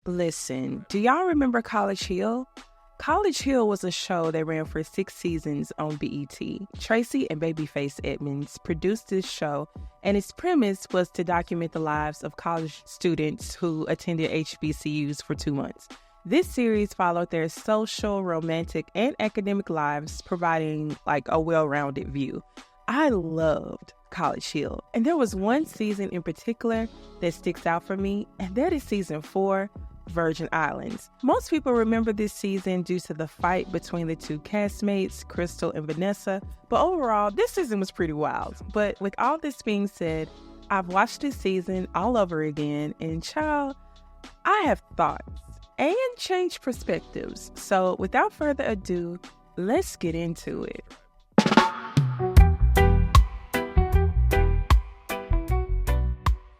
Listen, do y'all remember College Hill? College Hill was a show that ran for 6 seasons on BET. Tracy and Babyface Edmonds produced this show, and its premise was to document the lives of college students who attended HBCUs for 2 months. This series followed their social, romantic, and academic lives, providing a well-rounded view. I loved College Hill, and there was one season in particular that sticks out for me, and that is season 4, Virgin Islands. Most people remember this season due to the fight between the two castmates, Krystal and Vanessa, but overall, this season was pretty wild. But with all this being said, I've watched this season all over again, and child, I have thoughts and changed perspectives. So without further ado, let's get into it.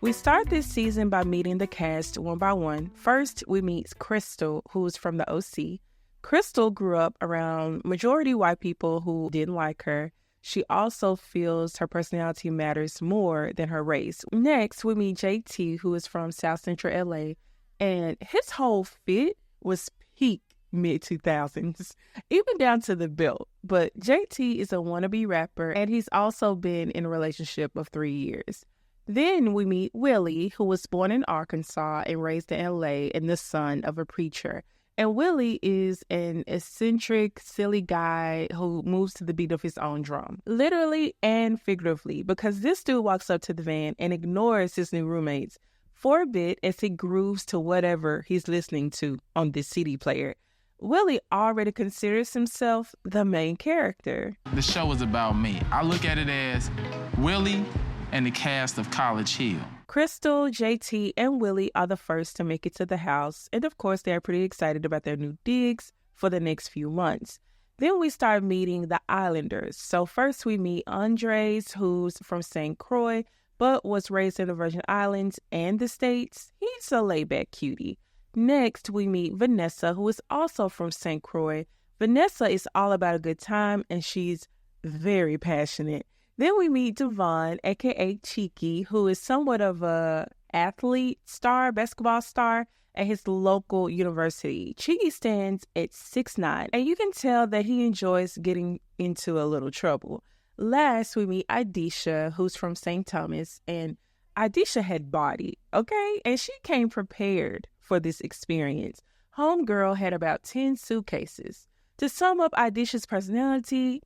We start this season by meeting the cast one by one. First, we meet Krystal, who's from the OC. Krystal grew up around majority white people who didn't like her. She also feels her personality matters more than her race. Next, we meet JT, who is from South Central LA, and his whole fit was peak mid-2000s, even down to the belt. But JT is a wannabe rapper, and he's also been in a relationship of 3 years. Then we meet Willie, who was born in Arkansas and raised in LA and the son of a preacher. And Willie is an eccentric, silly guy who moves to the beat of his own drum, literally and figuratively, because this dude walks up to the van and ignores his new roommates for a bit as he grooves to whatever he's listening to on this CD player. Willie already considers himself the main character. The show is about me. I look at it as Willie and the cast of College Hill. Krystal, JT, and Willie are the first to make it to the house, and of course they are pretty excited about their new digs for the next few months. Then we start meeting the Islanders. So first we meet Andres, who's from St. Croix, but was raised in the Virgin Islands and the States. He's a laid-back cutie. Next, we meet Vanessa, who is also from St. Croix. Vanessa is all about a good time, and she's very passionate. Then we meet Devon, aka Cheeky, who is somewhat of a basketball star at his local university. Cheeky stands at 6'9", and you can tell that he enjoys getting into a little trouble. Last, we meet Idisha, who's from St. Thomas, and Idisha had body, okay? And she came prepared for this experience. Homegirl had about 10 suitcases. To sum up Idisha's personality,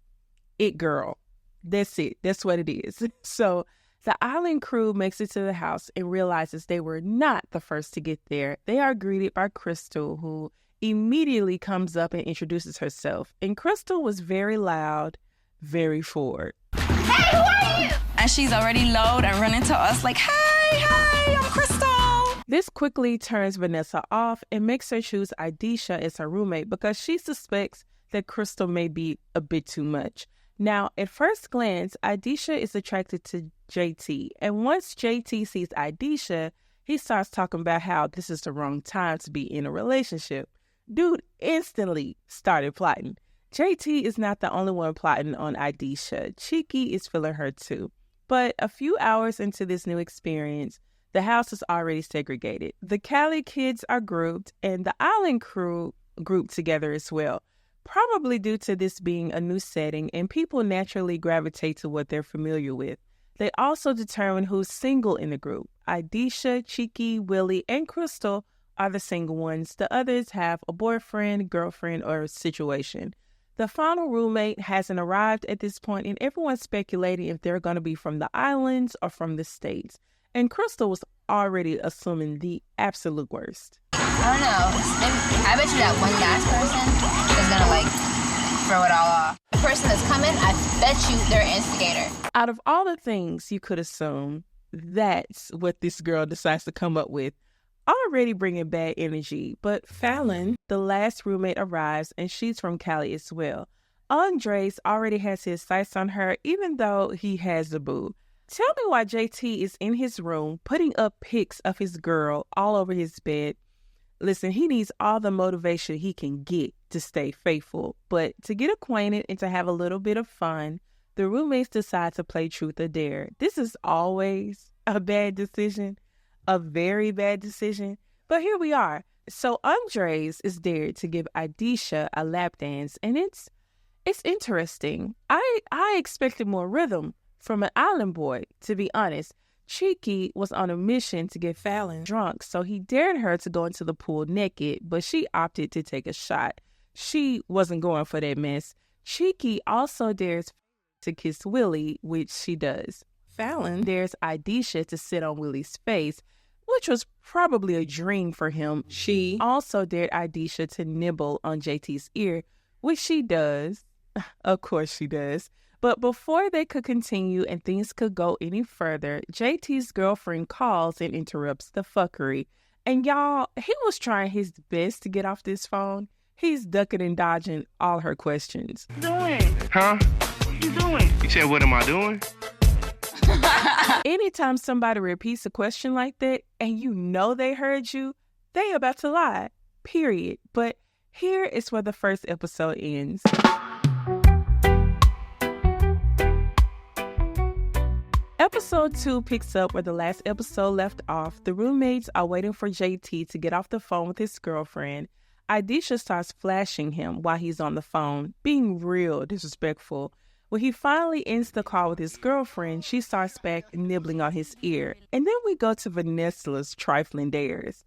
it girl. That's it. That's what it is. So the island crew makes it to the house and realizes they were not the first to get there. They are greeted by Krystal, who immediately comes up and introduces herself. And Krystal was very loud, very forward. Hey, who are you? And she's already loud and running to us like, hey, I'm Krystal. This quickly turns Vanessa off and makes her choose Idisha as her roommate because she suspects that Krystal may be a bit too much. Now, at first glance, Idisha is attracted to JT, and once JT sees Idisha, he starts talking about how this is the wrong time to be in a relationship. Dude instantly started plotting. JT is not the only one plotting on Idisha. Cheeky is feeling her too. But a few hours into this new experience, the house is already segregated. The Cali kids are grouped, and the island crew grouped together as well. Probably due to this being a new setting and people naturally gravitate to what they're familiar with. They also determine who's single in the group. Idisha, Cheeky, Willie, and Krystal are the single ones. The others have a boyfriend, girlfriend, or a situation. The final roommate hasn't arrived at this point, and everyone's speculating if they're going to be from the islands or from the States. And Krystal was already assuming the absolute worst. I don't know. I bet you that one last person is gonna throw it all off. The person that's coming, I bet you they're an instigator. Out of all the things you could assume, that's what this girl decides to come up with. Already bringing bad energy, but Fallon, the last roommate, arrives and she's from Cali as well. Andres already has his sights on her even though he has the boo. Tell me why JT is in his room putting up pics of his girl all over his bed. Listen, he needs all the motivation he can get to stay faithful. But to get acquainted and to have a little bit of fun, the roommates decide to play truth or dare. This is always a bad decision, a very bad decision. But here we are. So Andres is there to give Aisha a lap dance, and it's interesting. I expected more rhythm from an island boy, to be honest. Cheeky was on a mission to get Fallon drunk, so he dared her to go into the pool naked, but she opted to take a shot. She wasn't going for that mess. Cheeky also dares to kiss Willie, which she does. Fallon dares Aisha to sit on Willie's face, which was probably a dream for him. She also dared Aisha to nibble on JT's ear, which she does. Of course she does. But before they could continue and things could go any further, JT's girlfriend calls and interrupts the fuckery. And y'all, he was trying his best to get off this phone. He's ducking and dodging all her questions. What you doing? Huh? What you doing? You said, what am I doing? Anytime somebody repeats a question like that and you know they heard you, they about to lie, period. But here is where the first episode ends. Episode 2 picks up where the last episode left off. The roommates are waiting for JT to get off the phone with his girlfriend. Aisha starts flashing him while he's on the phone, being real disrespectful. When he finally ends the call with his girlfriend, she starts back nibbling on his ear. And then we go to Vanessa's trifling dares.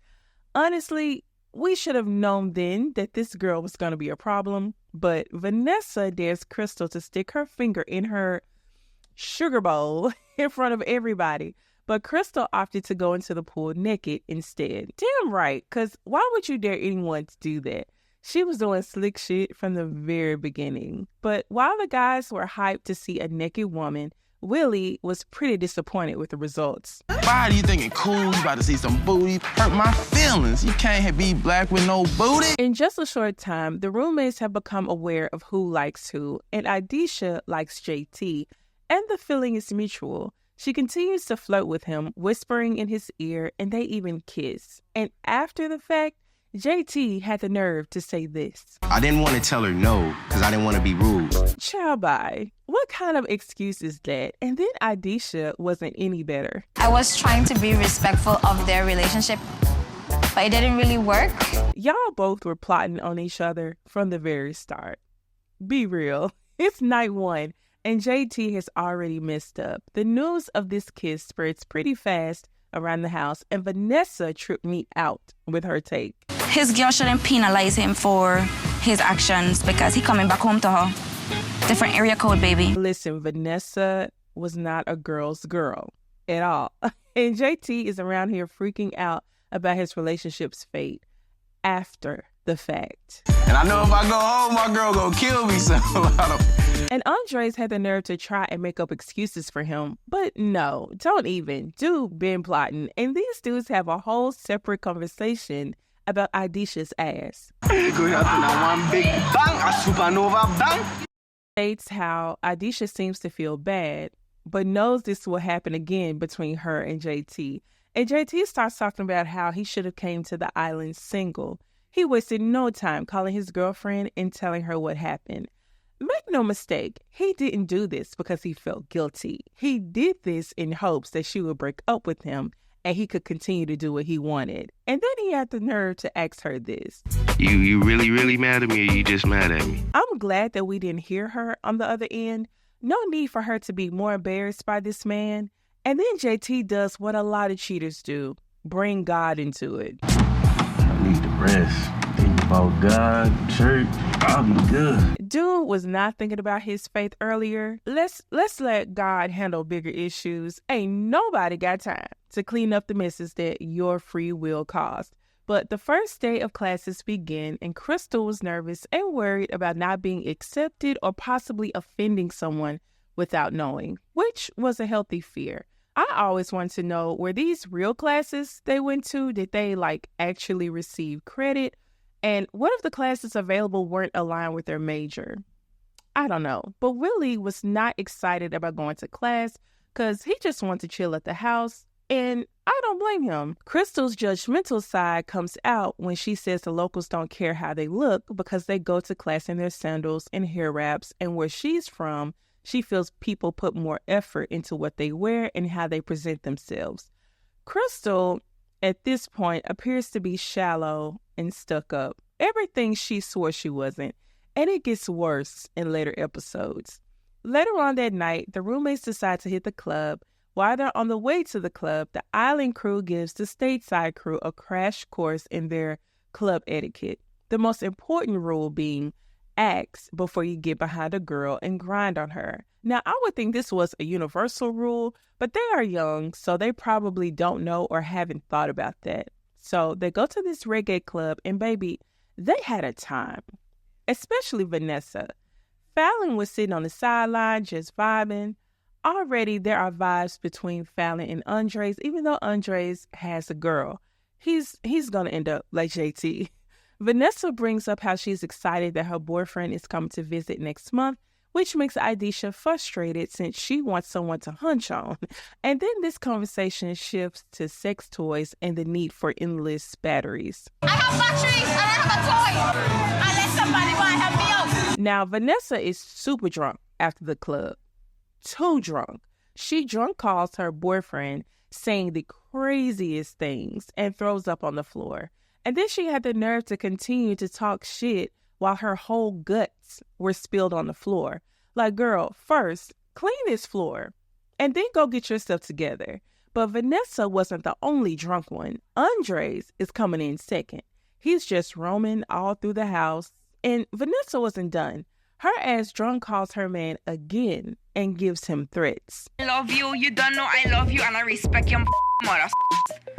Honestly, we should have known then that this girl was going to be a problem, but Vanessa dares Krystal to stick her finger in her sugar bowl in front of everybody, but Krystal opted to go into the pool naked instead. Damn right, because why would you dare anyone to do that? She was doing slick shit from the very beginning. But while the guys were hyped to see a naked woman, Willie was pretty disappointed with the results. Why are you thinking cool? You about to see some booty? Hurt my feelings. You can't be black with no booty. In just a short time, the roommates have become aware of who likes who, and Aisha likes JT, and the feeling is mutual. She continues to flirt with him, whispering in his ear, and they even kiss. And after the fact, JT had the nerve to say this. I didn't want to tell her no, because I didn't want to be rude. Child, bye. What kind of excuse is that? And then Aisha wasn't any better. I was trying to be respectful of their relationship, but it didn't really work. Y'all both were plotting on each other from the very start. Be real. It's night one, and JT has already messed up. The news of this kiss spreads pretty fast around the house, and Vanessa tripped me out with her take. His girl shouldn't penalize him for his actions because he coming back home to her. Different area code, baby. Listen, Vanessa was not a girl's girl at all. And JT is around here freaking out about his relationship's fate after the fact. And I know if I go home, my girl gonna kill me, so I don't... And Andres had the nerve to try and make up excuses for him. But no, don't even. Dude been plotting. And these dudes have a whole separate conversation about Aisha's ass. One big bang, a supernova bang. States how Aisha seems to feel bad, but knows this will happen again between her and JT. And JT starts talking about how he should have came to the island single. He wasted no time calling his girlfriend and telling her what happened. Make no mistake, he didn't do this because he felt guilty. He did this in hopes that she would break up with him and he could continue to do what he wanted. And then he had the nerve to ask her this. You really mad at me, or you just mad at me? I'm glad that we didn't hear her on the other end. No need for her to be more embarrassed by this man. And then JT does what a lot of cheaters do, bring God into it. I need to rest. Think about God, church, I'll be good. Dude was not thinking about his faith earlier. Let's let God handle bigger issues. Ain't nobody got time to clean up the messes that your free will caused. But the first day of classes began, and Krystal was nervous and worried about not being accepted or possibly offending someone without knowing, which was a healthy fear. I always wanted to know, were these real classes they went to? Did they actually receive credit? And what if the classes available weren't aligned with their major? I don't know. But Willie was not excited about going to class because he just wanted to chill at the house. And I don't blame him. Krystal's judgmental side comes out when she says the locals don't care how they look because they go to class in their sandals and hair wraps. And where she's from, she feels people put more effort into what they wear and how they present themselves. Krystal at this point appears to be shallow and stuck up. Everything she swore she wasn't. And it gets worse in later episodes. Later on that night, the roommates decide to hit the club. While they're on the way to the club, the island crew gives the stateside crew a crash course in their club etiquette. The most important rule being ask before you get behind a girl and grind on her. Now, I would think this was a universal rule, but they are young, so they probably don't know or haven't thought about that. So they go to this reggae club, and baby, they had a time. Especially Vanessa. Fallon was sitting on the sideline just vibing. Already there are vibes between Fallon and Andres, even though Andres has a girl. He's going to end up like JT. Vanessa brings up how she's excited that her boyfriend is coming to visit next month, which makes Aisha frustrated since she wants someone to hunch on. And then this conversation shifts to sex toys and the need for endless batteries. I have batteries and I have a toy. Unless somebody want to help me out. Now, Vanessa is super drunk after the club. Too drunk. She drunk calls her boyfriend, saying the craziest things, and throws up on the floor. And then she had the nerve to continue to talk shit while her whole guts were spilled on the floor. Like, girl, first, clean this floor, and then go get yourself together. But Vanessa wasn't the only drunk one. Andres is coming in second. He's just roaming all through the house, and Vanessa wasn't done. Her ass drunk calls her man again and gives him threats. I love you, you don't know I love you, and I respect your mother.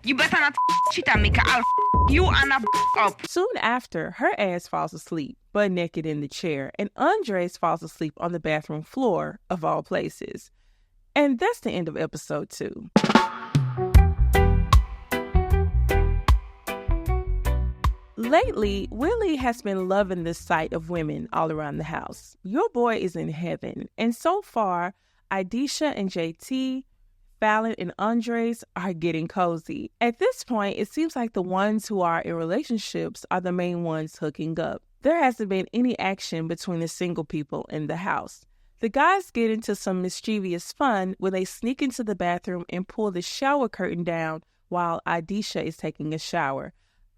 You better not cheat on me, cause I'll you and a up. Soon after, her ass falls asleep, butt naked in the chair, and Andres falls asleep on the bathroom floor, of all places. And that's the end of episode 2. Lately, Willie has been loving the sight of women all around the house. Your boy is in heaven. And so far, Aisha and JT, Fallon and Andres are getting cozy. At this point, it seems like the ones who are in relationships are the main ones hooking up. There hasn't been any action between the single people in the house. The guys get into some mischievous fun when they sneak into the bathroom and pull the shower curtain down while Aisha is taking a shower.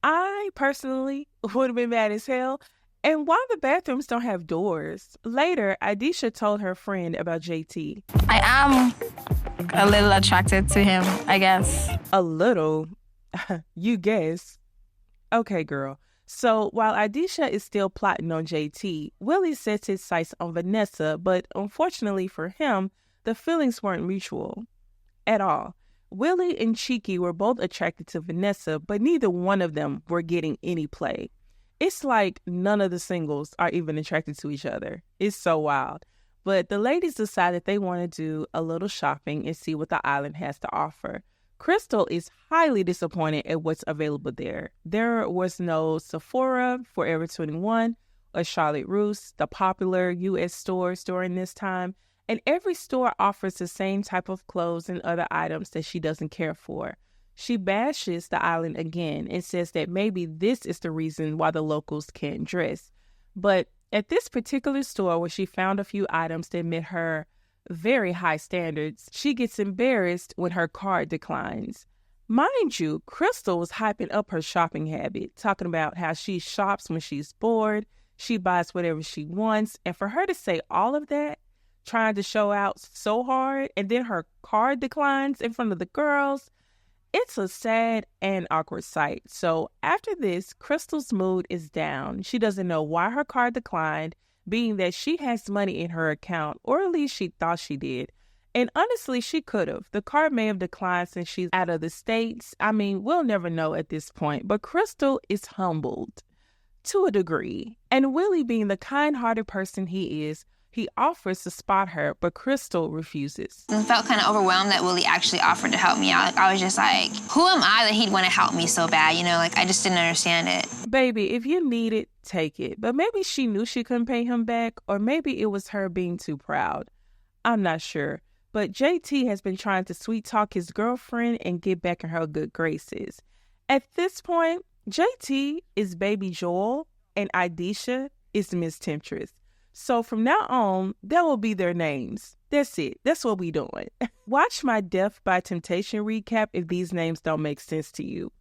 I personally would have been mad as hell. And why the bathrooms don't have doors? Later, Aisha told her friend about JT. I am a little attracted to him, I guess. A little? You guess. Okay, girl. So while Aisha is still plotting on JT, Willie sets his sights on Vanessa, but unfortunately for him, the feelings weren't mutual at all. Willie and Cheeky were both attracted to Vanessa, but neither one of them were getting any play. It's like none of the singles are even attracted to each other. It's so wild. But the ladies decided they want to do a little shopping and see what the island has to offer. Krystal is highly disappointed at what's available there. There was no Sephora, Forever 21, or Charlotte Russe, the popular U.S. stores during this time. And every store offers the same type of clothes and other items that she doesn't care for. She bashes the island again and says that maybe this is the reason why the locals can't dress. But at this particular store where she found a few items that met her very high standards, she gets embarrassed when her card declines. Mind you, Krystal was hyping up her shopping habit, talking about how she shops when she's bored, she buys whatever she wants, and for her to say all of that, trying to show out so hard, and then her card declines in front of the girls, it's a sad and awkward sight. So after this, Krystal's mood is down. She doesn't know why her card declined, being that she has money in her account, or at least she thought she did. And honestly, she could have. The card may have declined since she's out of the States. I mean, we'll never know at this point. But Krystal is humbled to a degree. And Willie, being the kind-hearted person he is, he offers to spot her, but Krystal refuses. I felt kind of overwhelmed that Willie actually offered to help me out. Like, I was just like, who am I that he'd want to help me so bad? You know, like, I just didn't understand it. Baby, if you need it, take it. But maybe she knew she couldn't pay him back, or maybe it was her being too proud. I'm not sure. But JT has been trying to sweet-talk his girlfriend and get back in her good graces. At this point, JT is Baby Joel, and Aisha is Miss Temptress. So from now on, that will be their names. That's it. That's what we doing. Watch my Death by Temptation recap if these names don't make sense to you.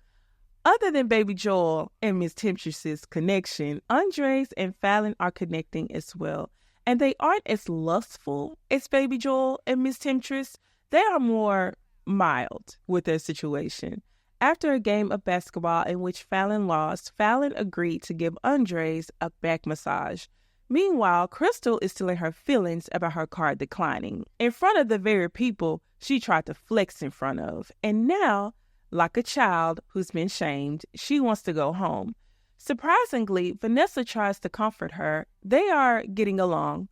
Other than Baby Joel and Miss Temptress's connection, Andres and Fallon are connecting as well. And they aren't as lustful as Baby Joel and Miss Temptress. They are more mild with their situation. After a game of basketball in which Fallon lost, Fallon agreed to give Andres a back massage. Meanwhile, Krystal is still in her feelings about her card declining, in front of the very people she tried to flex in front of. And now, like a child who's been shamed, she wants to go home. Surprisingly, Vanessa tries to comfort her. They are getting along,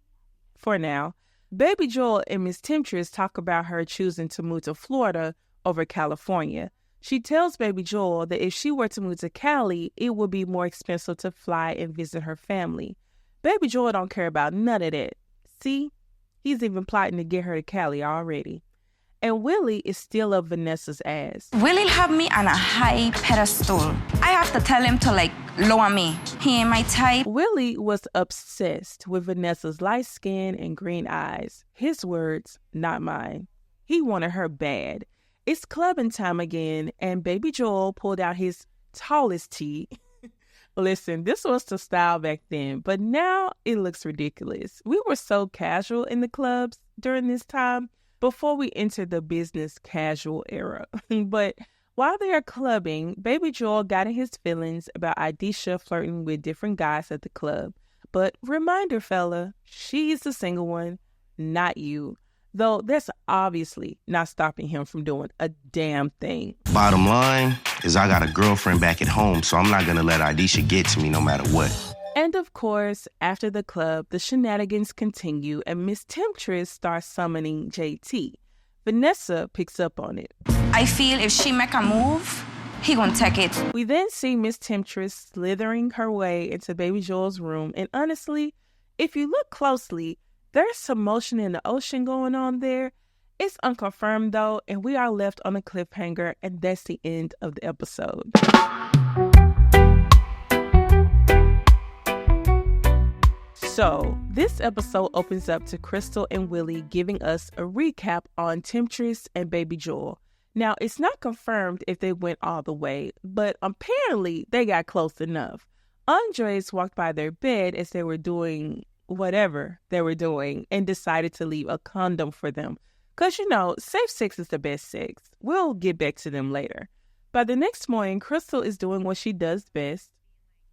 for now. Baby Joel and Miss Temptress talk about her choosing to move to Florida over California. She tells Baby Joel that if she were to move to Cali, it would be more expensive to fly and visit her family. Baby Joel don't care about none of that. See? He's even plotting to get her to Cali already. And Willie is still up Vanessa's ass. Willie have me on a high pedestal. I have to tell him to, lower me. He ain't my type. Willie was obsessed with Vanessa's light skin and green eyes. His words, not mine. He wanted her bad. It's clubbing time again, and Baby Joel pulled out his tallest tee. Listen, this was the style back then, but now it looks ridiculous. We were so casual in the clubs during this time before we entered the business casual era. But while they are clubbing, Baby Joel got in his feelings about Idisha flirting with different guys at the club. But reminder, fella, she's the single one, not you. Though that's obviously not stopping him from doing a damn thing. Bottom line is I got a girlfriend back at home, so I'm not going to let Idisha get to me no matter what. And of course, after the club, the shenanigans continue and Miss Temptress starts summoning JT. Vanessa picks up on it. I feel if she make a move, he gonna take it. We then see Miss Temptress slithering her way into Baby Joel's room, and honestly, if you look closely, there's some motion in the ocean going on there. It's unconfirmed though, and we are left on a cliffhanger, and that's the end of the episode. So, this episode opens up to Krystal and Willie giving us a recap on Temptress and Baby Joel. Now, it's not confirmed if they went all the way, but apparently they got close enough. Andres walked by their bed as they were doing whatever they were doing and decided to leave a condom for them. Because, safe sex is the best sex. We'll get back to them later. By the next morning, Krystal is doing what she does best,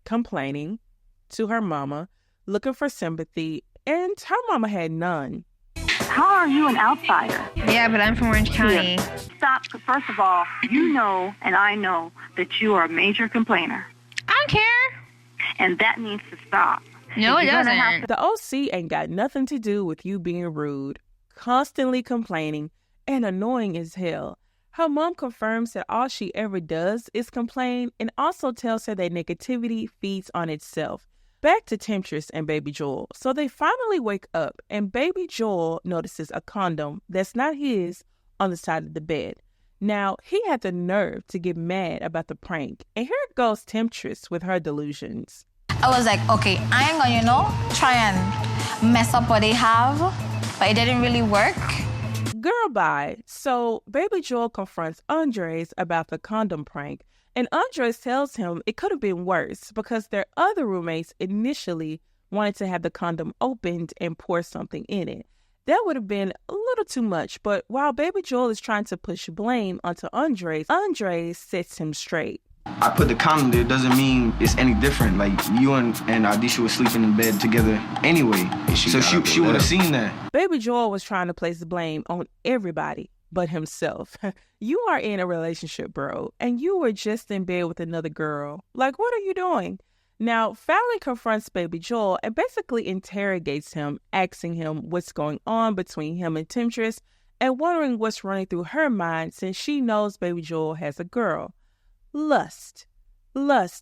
complaining to her mama, looking for sympathy, and her mama had none. How are you an outsider? Yeah, but I'm from Orange County. Here. Stop. First of all, you know and I know that you are a major complainer. I don't care. And that needs to stop. No, it doesn't. The OC ain't got nothing to do with you being rude, constantly complaining, and annoying as hell. Her mom confirms that all she ever does is complain and also tells her that negativity feeds on itself. Back to Temptress and Baby Joel. So they finally wake up and Baby Joel notices a condom that's not his on the side of the bed. Now, he had the nerve to get mad about the prank. And here goes Temptress with her delusions. I was like, okay, I ain't gonna, try and mess up what they have, but it didn't really work. Girl, bye. So Baby Joel confronts Andres about the condom prank, and Andres tells him it could have been worse because their other roommates initially wanted to have the condom opened and pour something in it. That would have been a little too much, but while Baby Joel is trying to push blame onto Andres sets him straight. I put the condom there doesn't mean it's any different. Like, you and Idisha were sleeping in bed together anyway. So she would have seen that. Baby Joel was trying to place the blame on everybody but himself. You are in a relationship, bro, and you were just in bed with another girl. Like, what are you doing? Now, Fallon confronts Baby Joel and basically interrogates him, asking him what's going on between him and Temptress and wondering what's running through her mind since she knows Baby Joel has a girl. Lust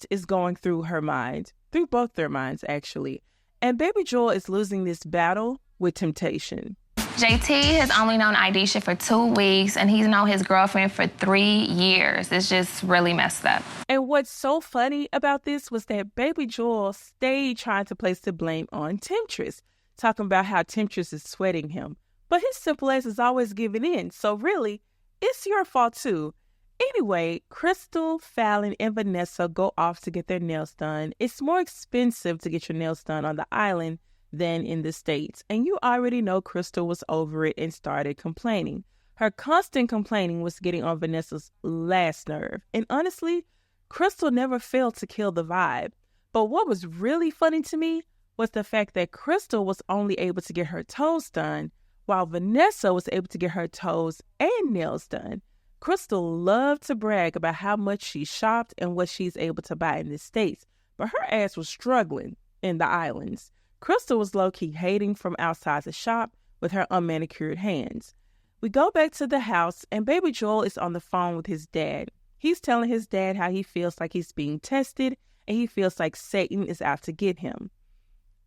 is going through her mind, through both their minds, actually. And Baby Joel is losing this battle with temptation. JT has only known Idisha for 2 weeks, and he's known his girlfriend for 3 years. It's just really messed up. And what's so funny about this was that Baby Joel stayed trying to place the blame on Temptress, talking about how Temptress is sweating him. But his simple ass is always giving in, so really, it's your fault too. Anyway, Krystal, Fallon, and Vanessa go off to get their nails done. It's more expensive to get your nails done on the island than in the States, and you already know Krystal was over it and started complaining. Her constant complaining was getting on Vanessa's last nerve, and honestly, Krystal never failed to kill the vibe. But what was really funny to me was the fact that Krystal was only able to get her toes done, while Vanessa was able to get her toes and nails done. Krystal loved to brag about how much she shopped and what she's able to buy in the States, but her ass was struggling in the islands. Krystal was low-key hating from outside the shop with her unmanicured hands. We go back to the house, and baby Joel is on the phone with his dad. He's telling his dad how he feels like he's being tested, and he feels like Satan is out to get him.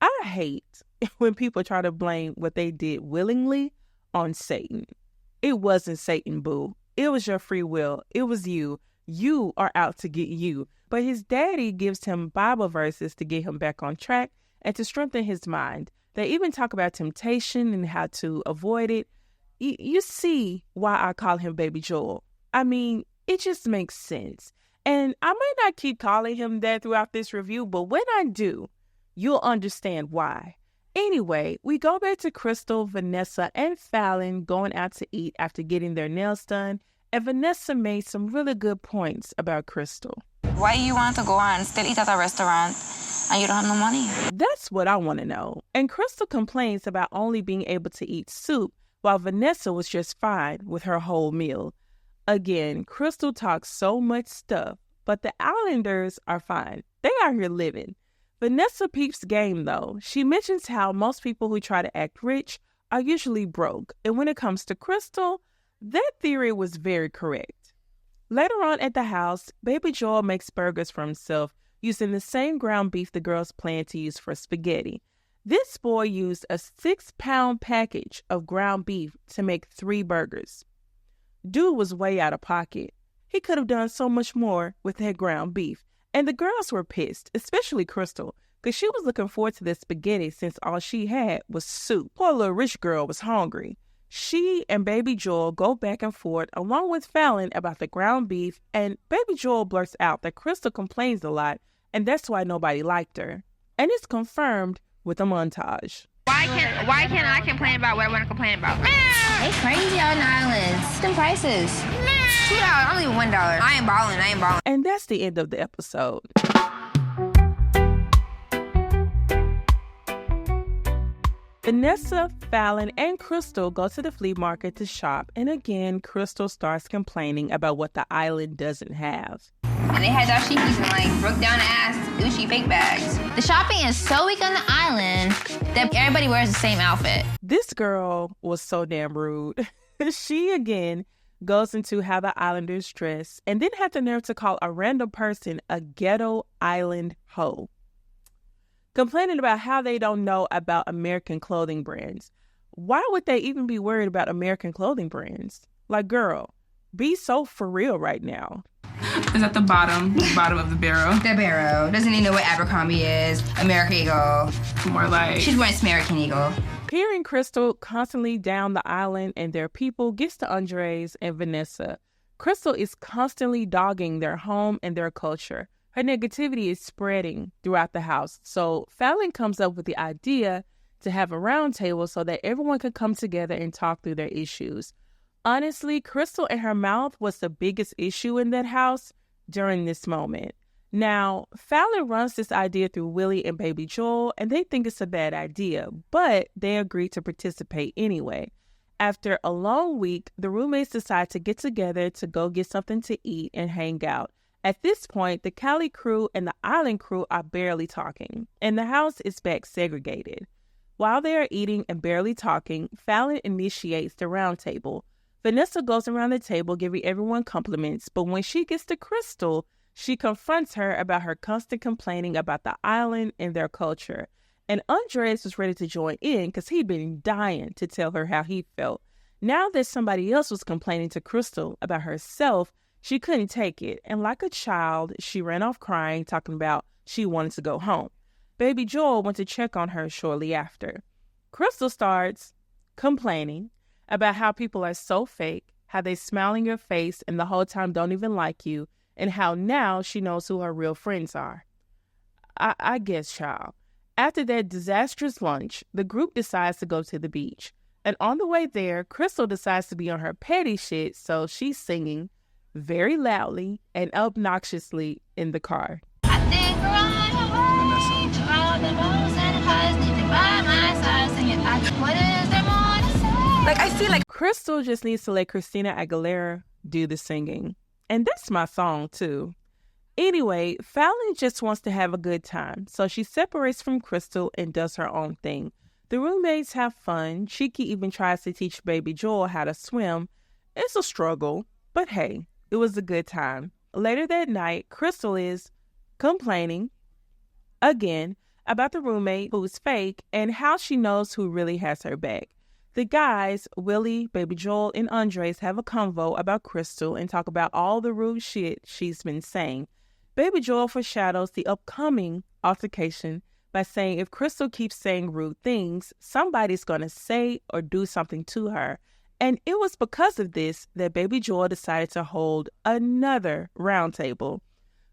I hate when people try to blame what they did willingly on Satan. It wasn't Satan, boo. It was your free will. It was you. You are out to get you. But his daddy gives him Bible verses to get him back on track and to strengthen his mind. They even talk about temptation and how to avoid it. You see why I call him Baby Joel. I mean, it just makes sense. And I might not keep calling him that throughout this review, but when I do, you'll understand why. Anyway, we go back to Krystal, Vanessa, and Fallon going out to eat after getting their nails done, and Vanessa made some really good points about Krystal. Why you want to go and still eat at a restaurant and you don't have no money? That's what I want to know. And Krystal complains about only being able to eat soup, while Vanessa was just fine with her whole meal. Again, Krystal talks so much stuff, but the Islanders are fine. They are here living. Vanessa peeps game, though. She mentions how most people who try to act rich are usually broke. And when it comes to Krystal, that theory was very correct. Later on at the house, baby Joel makes burgers for himself using the same ground beef the girls plan to use for spaghetti. This boy used a 6-pound package of ground beef to make 3 burgers. Dude was way out of pocket. He could have done so much more with that ground beef. And the girls were pissed, especially Krystal, because she was looking forward to this spaghetti since all she had was soup. Poor little rich girl was hungry. She and baby Joel go back and forth along with Fallon about the ground beef, and baby Joel blurts out that Krystal complains a lot, and that's why nobody liked her. And it's confirmed with a montage. Why can't I complain about what I want to complain about? They crazy on the islands. Them prices. $2. I'm leaving $1. I ain't balling. And that's the end of the episode. Vanessa, Fallon, and Krystal go to the flea market to shop, and again, Krystal starts complaining about what the island doesn't have. And they had dashikis and like broke down ass Gucci fake bags. The shopping is so weak on the island that everybody wears the same outfit. This girl was so damn rude. She again goes into how the islanders dress and then had the nerve to call a random person a ghetto island hoe. Complaining about how they don't know about American clothing brands. Why would they even be worried about American clothing brands? Like, girl, be so for real right now. Is at the bottom of the barrel. The barrel. Doesn't even know what Abercrombie is. American Eagle. More like... She's wearing American Eagle. Hearing Krystal constantly down the island and their people gets to Andres and Vanessa. Krystal is constantly dogging their home and their culture. Her negativity is spreading throughout the house. So Fallon comes up with the idea to have a round table so that everyone can come together and talk through their issues. Honestly, Krystal and her mouth was the biggest issue in that house during this moment. Now, Fallon runs this idea through Willie and baby Joel, and they think it's a bad idea, but they agree to participate anyway. After a long week, the roommates decide to get together to go get something to eat and hang out. At this point, the Cali crew and the island crew are barely talking, and the house is back segregated. While they are eating and barely talking, Fallon initiates the round table. Vanessa goes around the table giving everyone compliments, but when she gets to Krystal, she confronts her about her constant complaining about the island and their culture. And Andres was ready to join in because he'd been dying to tell her how he felt. Now that somebody else was complaining to Krystal about herself, she couldn't take it. And like a child, she ran off crying, talking about she wanted to go home. Baby Joel went to check on her shortly after. Krystal starts complaining about how people are so fake, how they smile in your face and the whole time don't even like you, and how now she knows who her real friends are. I guess, child. After that disastrous lunch, the group decides to go to the beach. And on the way there, Krystal decides to be on her petty shit, so she's singing very loudly and obnoxiously in the car. I think right away to all the moves and highs, leaving by my side, singing, what is there more to say? Like, I feel like Krystal just needs to let Christina Aguilera do the singing. And that's my song, too. Anyway, Fallon just wants to have a good time, so she separates from Krystal and does her own thing. The roommates have fun. Cheeky even tries to teach baby Joel how to swim. It's a struggle, but hey, it was a good time. Later that night, Krystal is complaining again about the roommate who's fake and how she knows who really has her back. The guys, Willie, baby Joel, and Andres have a convo about Krystal and talk about all the rude shit she's been saying. Baby Joel foreshadows the upcoming altercation by saying if Krystal keeps saying rude things, somebody's going to say or do something to her. And it was because of this that baby Joel decided to hold another roundtable.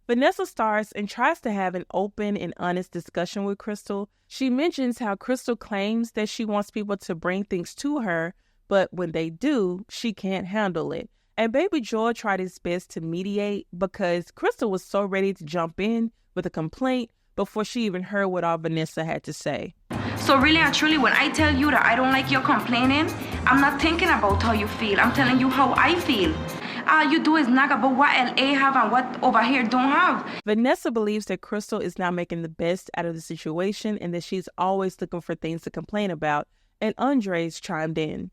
Vanessa starts and tries to have an open and honest discussion with Krystal. She mentions how Krystal claims that she wants people to bring things to her, but when they do, she can't handle it. And baby Joel tried his best to mediate because Krystal was so ready to jump in with a complaint before she even heard what all Vanessa had to say. So really and truly, when I tell you that I don't like your complaining, I'm not thinking about how you feel. I'm telling you how I feel. All you do is nag about what LA have and what over here don't have. Vanessa believes that Krystal is now making the best out of the situation and that she's always looking for things to complain about. And Andres chimed in.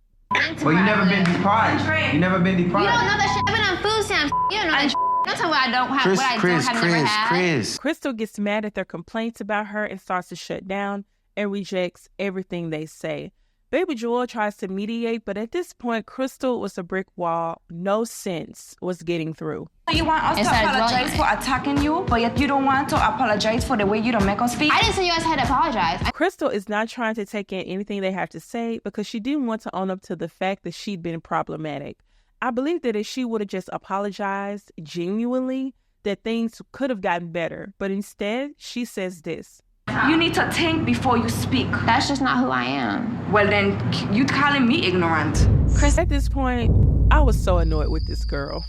Well, you never been deprived. You never been deprived. You don't know that shit. I've been on food stamps. You don't know that shit. Don't tell me what I don't have, what I don't have, never had. Krystal gets mad at their complaints about her and starts to shut down and rejects everything they say. Baby Joel tries to mediate, but at this point, Krystal was a brick wall. No sense was getting through. You want us to apologize for attacking you, but yet you don't want to apologize for the way you don't make us feel? I didn't say you guys had to apologize. Krystal is not trying to take in anything they have to say because she didn't want to own up to the fact that she'd been problematic. I believe that if she would have just apologized genuinely, that things could have gotten better. But instead, she says this. You need to think before you speak. That's just not who I am. Well, then you calling me ignorant. Chris, at this point, I was so annoyed with this girl.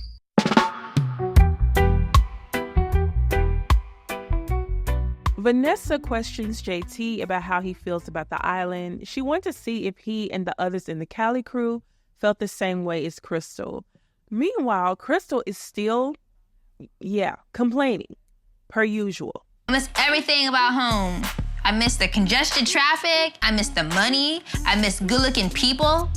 Vanessa questions JT about how he feels about the island. She wanted to see if he and the others in the Cali crew felt the same way as Krystal. Meanwhile, Krystal is still, complaining, per usual. I miss everything about home. I miss the congested traffic. I miss the money. I miss good-looking people.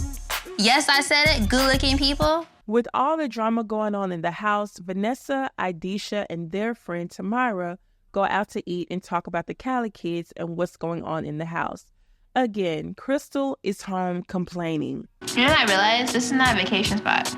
Yes, I said it, good-looking people. With all the drama going on in the house, Vanessa, Idisha, and their friend Tamara go out to eat and talk about the Cali kids and what's going on in the house. Again, Krystal is home complaining. You know what I realized? This is not a vacation spot.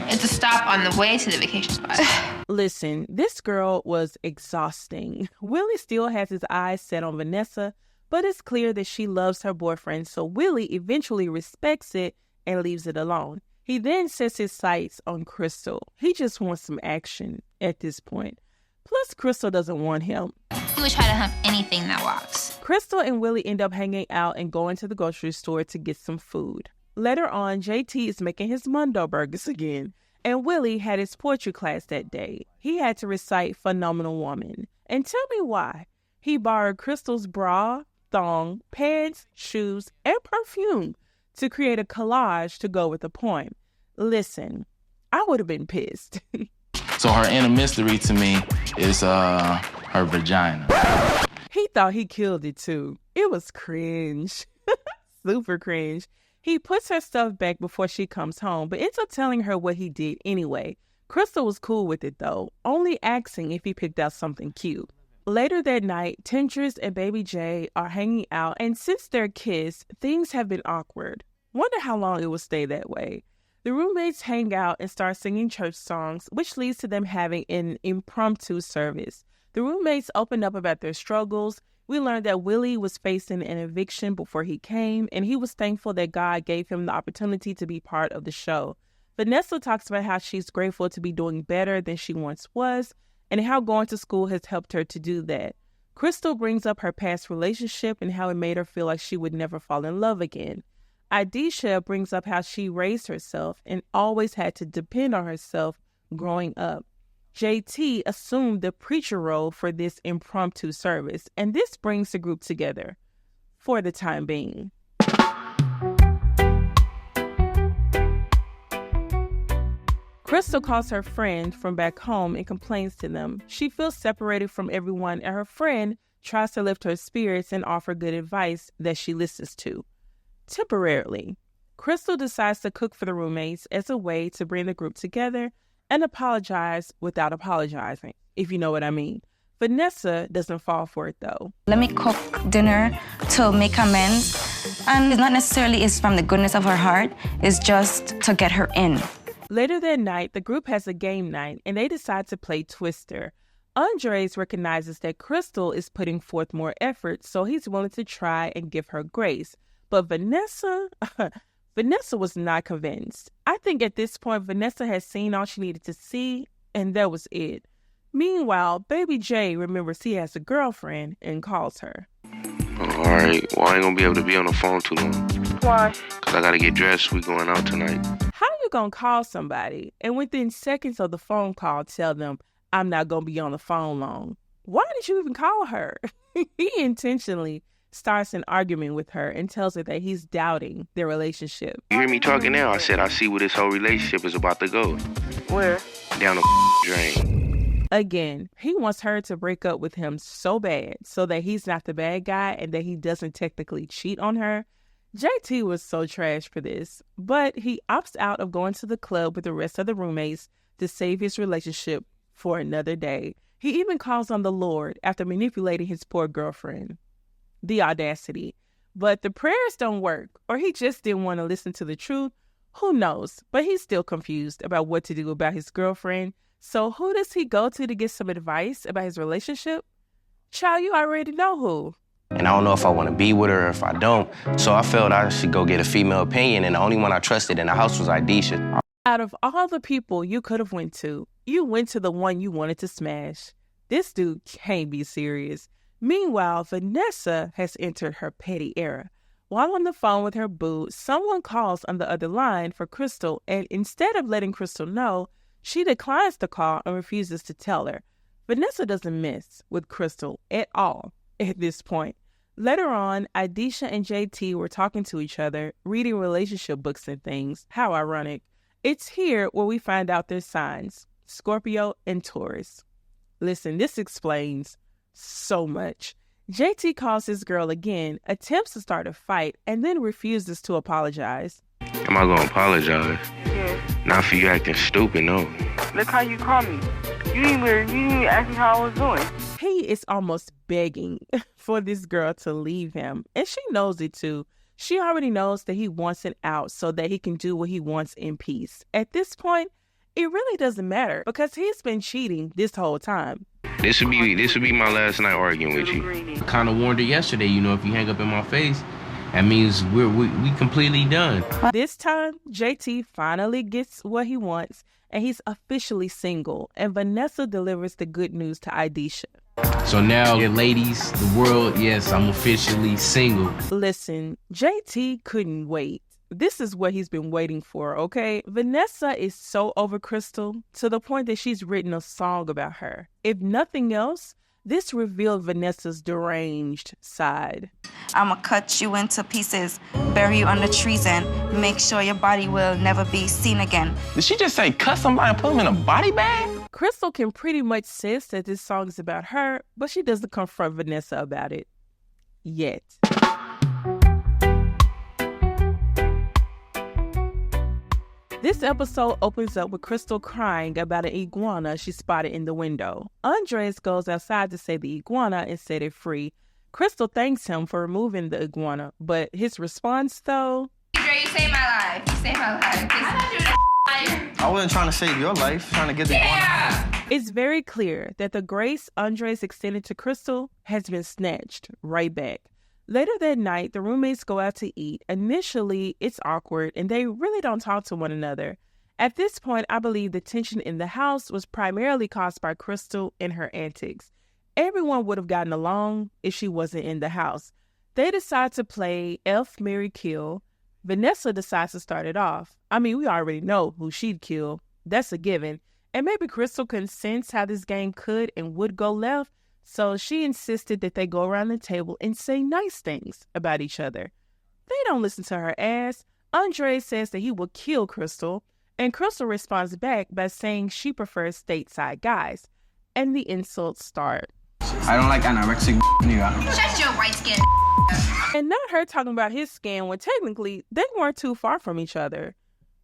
It's a stop on the way to the vacation spot. Listen, this girl was exhausting. Willie still has his eyes set on Vanessa, but it's clear that she loves her boyfriend, so Willie eventually respects it and leaves it alone. He then sets his sights on Krystal. He just wants some action at this point. Plus, Krystal doesn't want him. He would try to hump anything that walks. Krystal and Willie end up hanging out and going to the grocery store to get some food. Later on, JT is making his Mundo burgers again, and Willie had his poetry class that day. He had to recite Phenomenal Woman. And tell me why. He borrowed Krystal's bra, thong, pants, shoes, and perfume to create a collage to go with the poem. Listen, I would have been pissed. So her inner mystery to me is her vagina. He thought he killed it too. It was cringe. Super cringe. He puts her stuff back before she comes home, but ends up telling her what he did anyway. Krystal was cool with it though, only asking if he picked out something cute. Later that night, Tendress and Baby J are hanging out, and since their kiss, things have been awkward. Wonder how long it will stay that way. The roommates hang out and start singing church songs, which leads to them having an impromptu service. The roommates open up about their struggles, We learned that Willie was facing an eviction before he came, and he was thankful that God gave him the opportunity to be part of the show. Vanessa talks about how she's grateful to be doing better than she once was, and how going to school has helped her to do that. Krystal brings up her past relationship and how it made her feel like she would never fall in love again. Idisha brings up how she raised herself and always had to depend on herself growing up. JT assumed the preacher role for this impromptu service, and this brings the group together for the time being. Krystal calls her friend from back home and complains to them. She feels separated from everyone, and her friend tries to lift her spirits and offer good advice that she listens to. Temporarily, Krystal decides to cook for the roommates as a way to bring the group together and apologize without apologizing, if you know what I mean. Vanessa doesn't fall for it, though. Let me cook dinner to make amends. And it's not necessarily it's from the goodness of her heart. It's just to get her in. Later that night, the group has a game night, and they decide to play Twister. Andres recognizes that Krystal is putting forth more effort, so he's willing to try and give her grace. But Vanessa was not convinced. I think at this point, Vanessa has seen all she needed to see, and that was it. Meanwhile, Baby J remembers he has a girlfriend and calls her. All right, well, I ain't gonna be able to be on the phone too long. Why? Because I gotta get dressed. We going out tonight. How you gonna call somebody and within seconds of the phone call tell them, I'm not gonna be on the phone long? Why did you even call her? He intentionally starts an argument with her and tells her that he's doubting their relationship. You hear me talking now? I said I see where this whole relationship is about to go. Where? Down the drain. Again, he wants her to break up with him so bad so that he's not the bad guy and that he doesn't technically cheat on her. JT was so trash for this, but he opts out of going to the club with the rest of the roommates to save his relationship for another day. He even calls on the Lord after manipulating his poor girlfriend. The audacity. But the prayers don't work, or he just didn't want to listen to the truth. Who knows? But he's still confused about what to do about his girlfriend. So who does he go to get some advice about his relationship? Child, you already know who. And I don't know if I want to be with her or if I don't. So I felt I should go get a female opinion, and the only one I trusted in the house was Idisha. Out of all the people you could have went to, you went to the one you wanted to smash. This dude can't be serious. Meanwhile, Vanessa has entered her petty era. While on the phone with her boo, someone calls on the other line for Krystal, and instead of letting Krystal know, she declines the call and refuses to tell her. Vanessa doesn't mess with Krystal at all at this point. Later on, Idisha and JT were talking to each other, reading relationship books and things. How ironic. It's here where we find out their signs, Scorpio and Taurus. Listen, this explains so much. JT calls his girl again, attempts to start a fight, and then refuses to apologize. Am I gonna apologize? Yes. Not for you acting stupid, no. Look how you called me. You didn't even ask me how I was doing. He is almost begging for this girl to leave him, and she knows it too. She already knows that he wants it out so that he can do what he wants in peace. At this point, it really doesn't matter because he's been cheating this whole time. This would be my last night arguing with you. I kind of warned her yesterday, if you hang up in my face, that means we completely done. This time, JT finally gets what he wants, and he's officially single, and Vanessa delivers the good news to Idisha. So now, ladies, the world, yes, I'm officially single. Listen, JT couldn't wait. This is what he's been waiting for, okay? Vanessa is so over Krystal to the point that she's written a song about her. If nothing else, this revealed Vanessa's deranged side. I'ma cut you into pieces, bury you under trees, and make sure your body will never be seen again. Did she just say cut somebody and put them in a body bag? Krystal can pretty much sense that this song is about her, but she doesn't confront Vanessa about it. Yet. This episode opens up with Krystal crying about an iguana she spotted in the window. Andres goes outside to save the iguana and set it free. Krystal thanks him for removing the iguana, but his response, though... Girl, you saved my life. You saved my life. I wasn't trying to save your life, trying to get the iguana. It's very clear that the grace Andres extended to Krystal has been snatched right back. Later that night, the roommates go out to eat. Initially, it's awkward and they really don't talk to one another. At this point, I believe the tension in the house was primarily caused by Krystal and her antics. Everyone would have gotten along if she wasn't in the house. They decide to play F, Marry, Kill. Vanessa decides to start it off. I mean, we already know who she'd kill. That's a given. And maybe Krystal can sense how this game could and would go left, so she insisted that they go around the table and say nice things about each other. They don't listen to her ass. Andre says that he will kill Krystal, and Krystal responds back by saying she prefers stateside guys. And the insults start. I don't like anorexic nigga. Shut your white skin. And not her talking about his skin when technically they weren't too far from each other.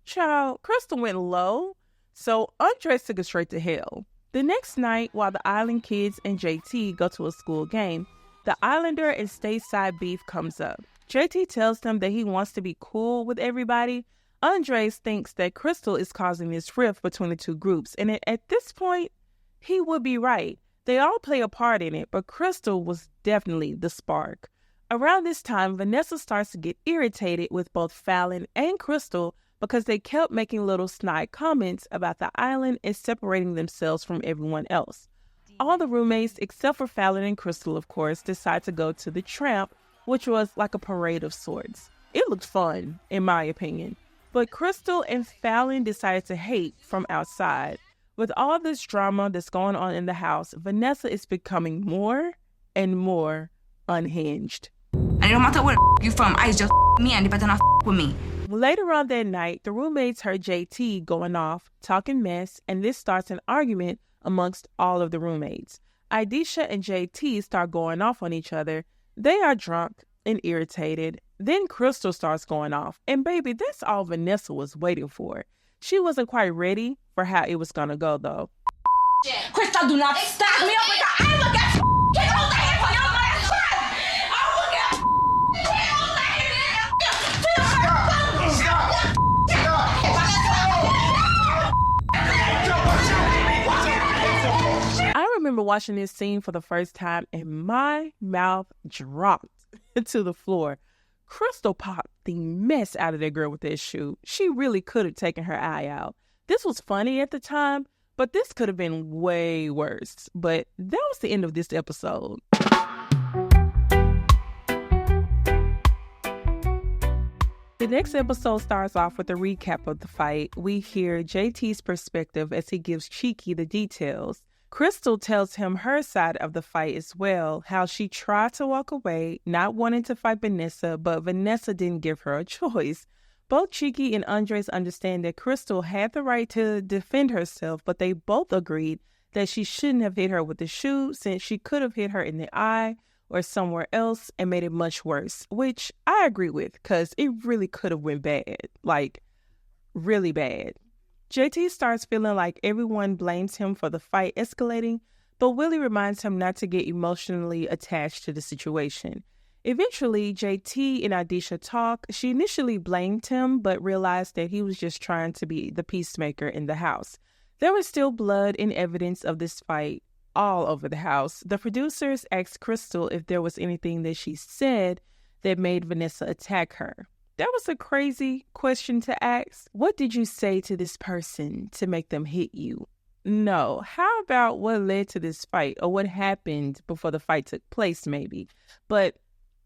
Child, Krystal went low, so Andres took it straight to hell. The next night, while the Island kids and JT go to a school game, the Islander and stateside beef comes up. JT tells them that he wants to be cool with everybody. Andres thinks that Krystal is causing this rift between the two groups, and at this point, he would be right. They all play a part in it, but Krystal was definitely the spark. Around this time, Vanessa starts to get irritated with both Fallon and Krystal because they kept making little snide comments about the island and separating themselves from everyone else. All the roommates, except for Fallon and Krystal, of course, decide to go to the tramp, which was like a parade of sorts. It looked fun, in my opinion. But Krystal and Fallon decided to hate from outside. With all this drama that's going on in the house, Vanessa is becoming more and more unhinged. And it don't matter where you from, I just me and you better not with me. Later on that night, the roommates heard JT going off, talking mess, and this starts an argument amongst all of the roommates. Idisha and JT start going off on each other. They are drunk and irritated. Then Krystal starts going off. And baby, that's all Vanessa was waiting for. She wasn't quite ready for how it was gonna go though. Krystal, do not stack me up like that. I look at get out the head for your last time. I look at I remember watching this scene for the first time and my mouth dropped to the floor. Krystal popped the mess out of that girl with that shoe. She really could have taken her eye out. This was funny at the time, but this could have been way worse. But that was the end of this episode. The next episode starts off with a recap of the fight. We hear JT's perspective as he gives Cheeky the details. Krystal tells him her side of the fight as well, how she tried to walk away, not wanting to fight Vanessa, but Vanessa didn't give her a choice. Both Cheeky and Andres understand that Krystal had the right to defend herself, but they both agreed that she shouldn't have hit her with the shoe since she could have hit her in the eye or somewhere else and made it much worse, which I agree with because it really could have went bad, like really bad. JT starts feeling like everyone blames him for the fight escalating, but Willie reminds him not to get emotionally attached to the situation. Eventually, JT and Idisha talk. She initially blamed him, but realized that he was just trying to be the peacemaker in the house. There was still blood and evidence of this fight all over the house. The producers asked Krystal if there was anything that she said that made Vanessa attack her. That was a crazy question to ask. What did you say to this person to make them hit you? No. How about what led to this fight or what happened before the fight took place maybe? But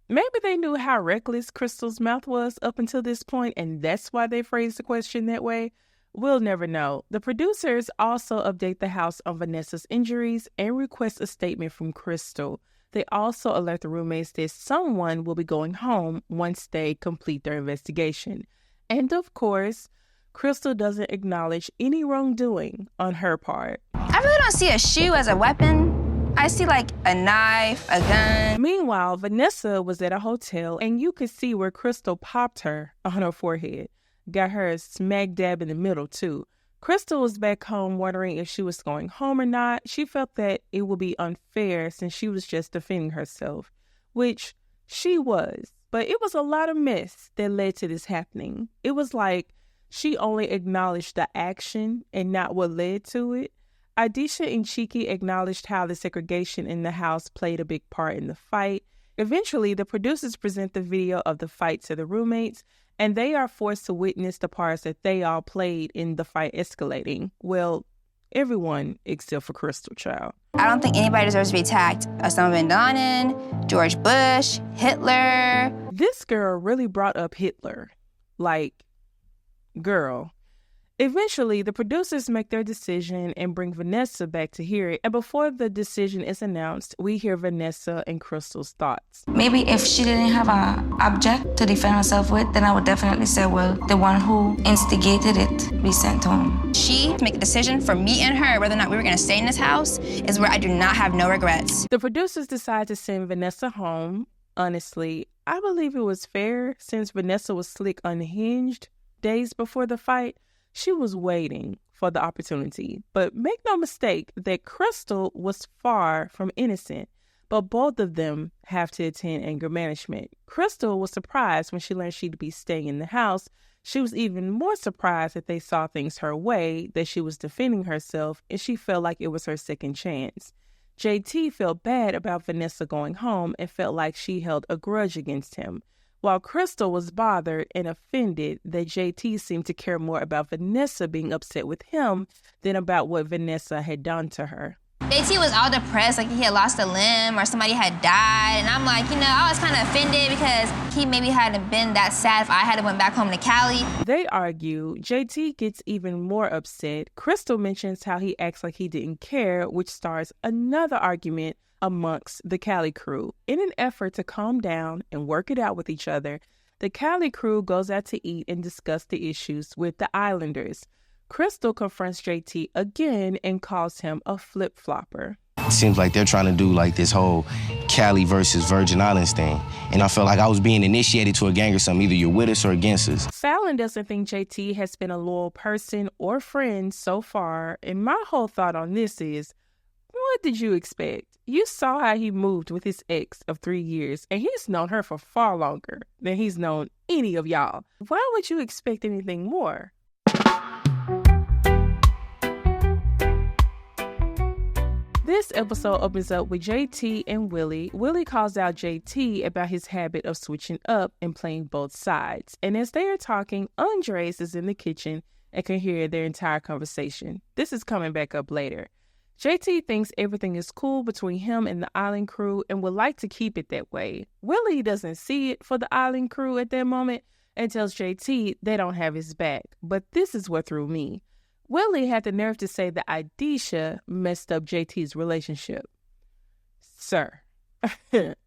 maybe they knew how reckless Krystal's mouth was up until this point and that's why they phrased the question that way. We'll never know. The producers also update the house on Vanessa's injuries and request a statement from Krystal. They also alert the roommates that someone will be going home once they complete their investigation. And of course, Krystal doesn't acknowledge any wrongdoing on her part. I really don't see a shoe as a weapon. I see like a knife, a gun. Meanwhile, Vanessa was at a hotel and you could see where Krystal popped her on her forehead. Got her smack dab in the middle too. Krystal was back home wondering if she was going home or not. She felt that it would be unfair since she was just defending herself, which she was. But it was a lot of mess that led to this happening. It was like she only acknowledged the action and not what led to it. Aidisha and Cheeky acknowledged how the segregation in the house played a big part in the fight. Eventually, the producers present the video of the fight to the roommates, and they are forced to witness the parts that they all played in the fight escalating. Well, everyone except for Krystal, child. I don't think anybody deserves to be attacked. Osama bin Laden, George Bush, Hitler. This girl really brought up Hitler. Like, girl. Eventually, the producers make their decision and bring Vanessa back to hear it. And before the decision is announced, we hear Vanessa and Krystal's thoughts. Maybe if she didn't have an object to defend herself with, then I would definitely say, well, the one who instigated it be sent home. She make a decision for me and her whether or not we were going to stay in this house is where I do not have no regrets. The producers decide to send Vanessa home. Honestly, I believe it was fair since Vanessa was slick unhinged days before the fight. She was waiting for the opportunity. But make no mistake that Krystal was far from innocent. But both of them have to attend anger management. Krystal was surprised when she learned she'd be staying in the house. She was even more surprised that they saw things her way, that she was defending herself, and she felt like it was her second chance. JT felt bad about Vanessa going home and felt like she held a grudge against him, while Krystal was bothered and offended that JT seemed to care more about Vanessa being upset with him than about what Vanessa had done to her. JT was all depressed, like he had lost a limb or somebody had died. And I'm like, I was kind of offended because he maybe hadn't been that sad if I had went back home to Cali. They argue. JT gets even more upset. Krystal mentions how he acts like he didn't care, which starts another argument amongst the Cali crew. In an effort to calm down and work it out with each other, the Cali crew goes out to eat and discuss the issues with the Islanders. Krystal confronts JT again and calls him a flip-flopper. It seems like they're trying to do like this whole Cali versus Virgin Islands thing. And I felt like I was being initiated to a gang or something. Either you're with us or against us. Fallon doesn't think JT has been a loyal person or friend so far. And my whole thought on this is, what did you expect? You saw how he moved with his ex of 3 years, and he's known her for far longer than he's known any of y'all. Why would you expect anything more? This episode opens up with JT and Willie. Willie calls out JT about his habit of switching up and playing both sides. And as they are talking, Andres is in the kitchen and can hear their entire conversation. This is coming back up later. JT thinks everything is cool between him and the island crew and would like to keep it that way. Willie doesn't see it for the island crew at that moment and tells JT they don't have his back. But this is what threw me. Willie had the nerve to say that Aidisha messed up JT's relationship. Sir,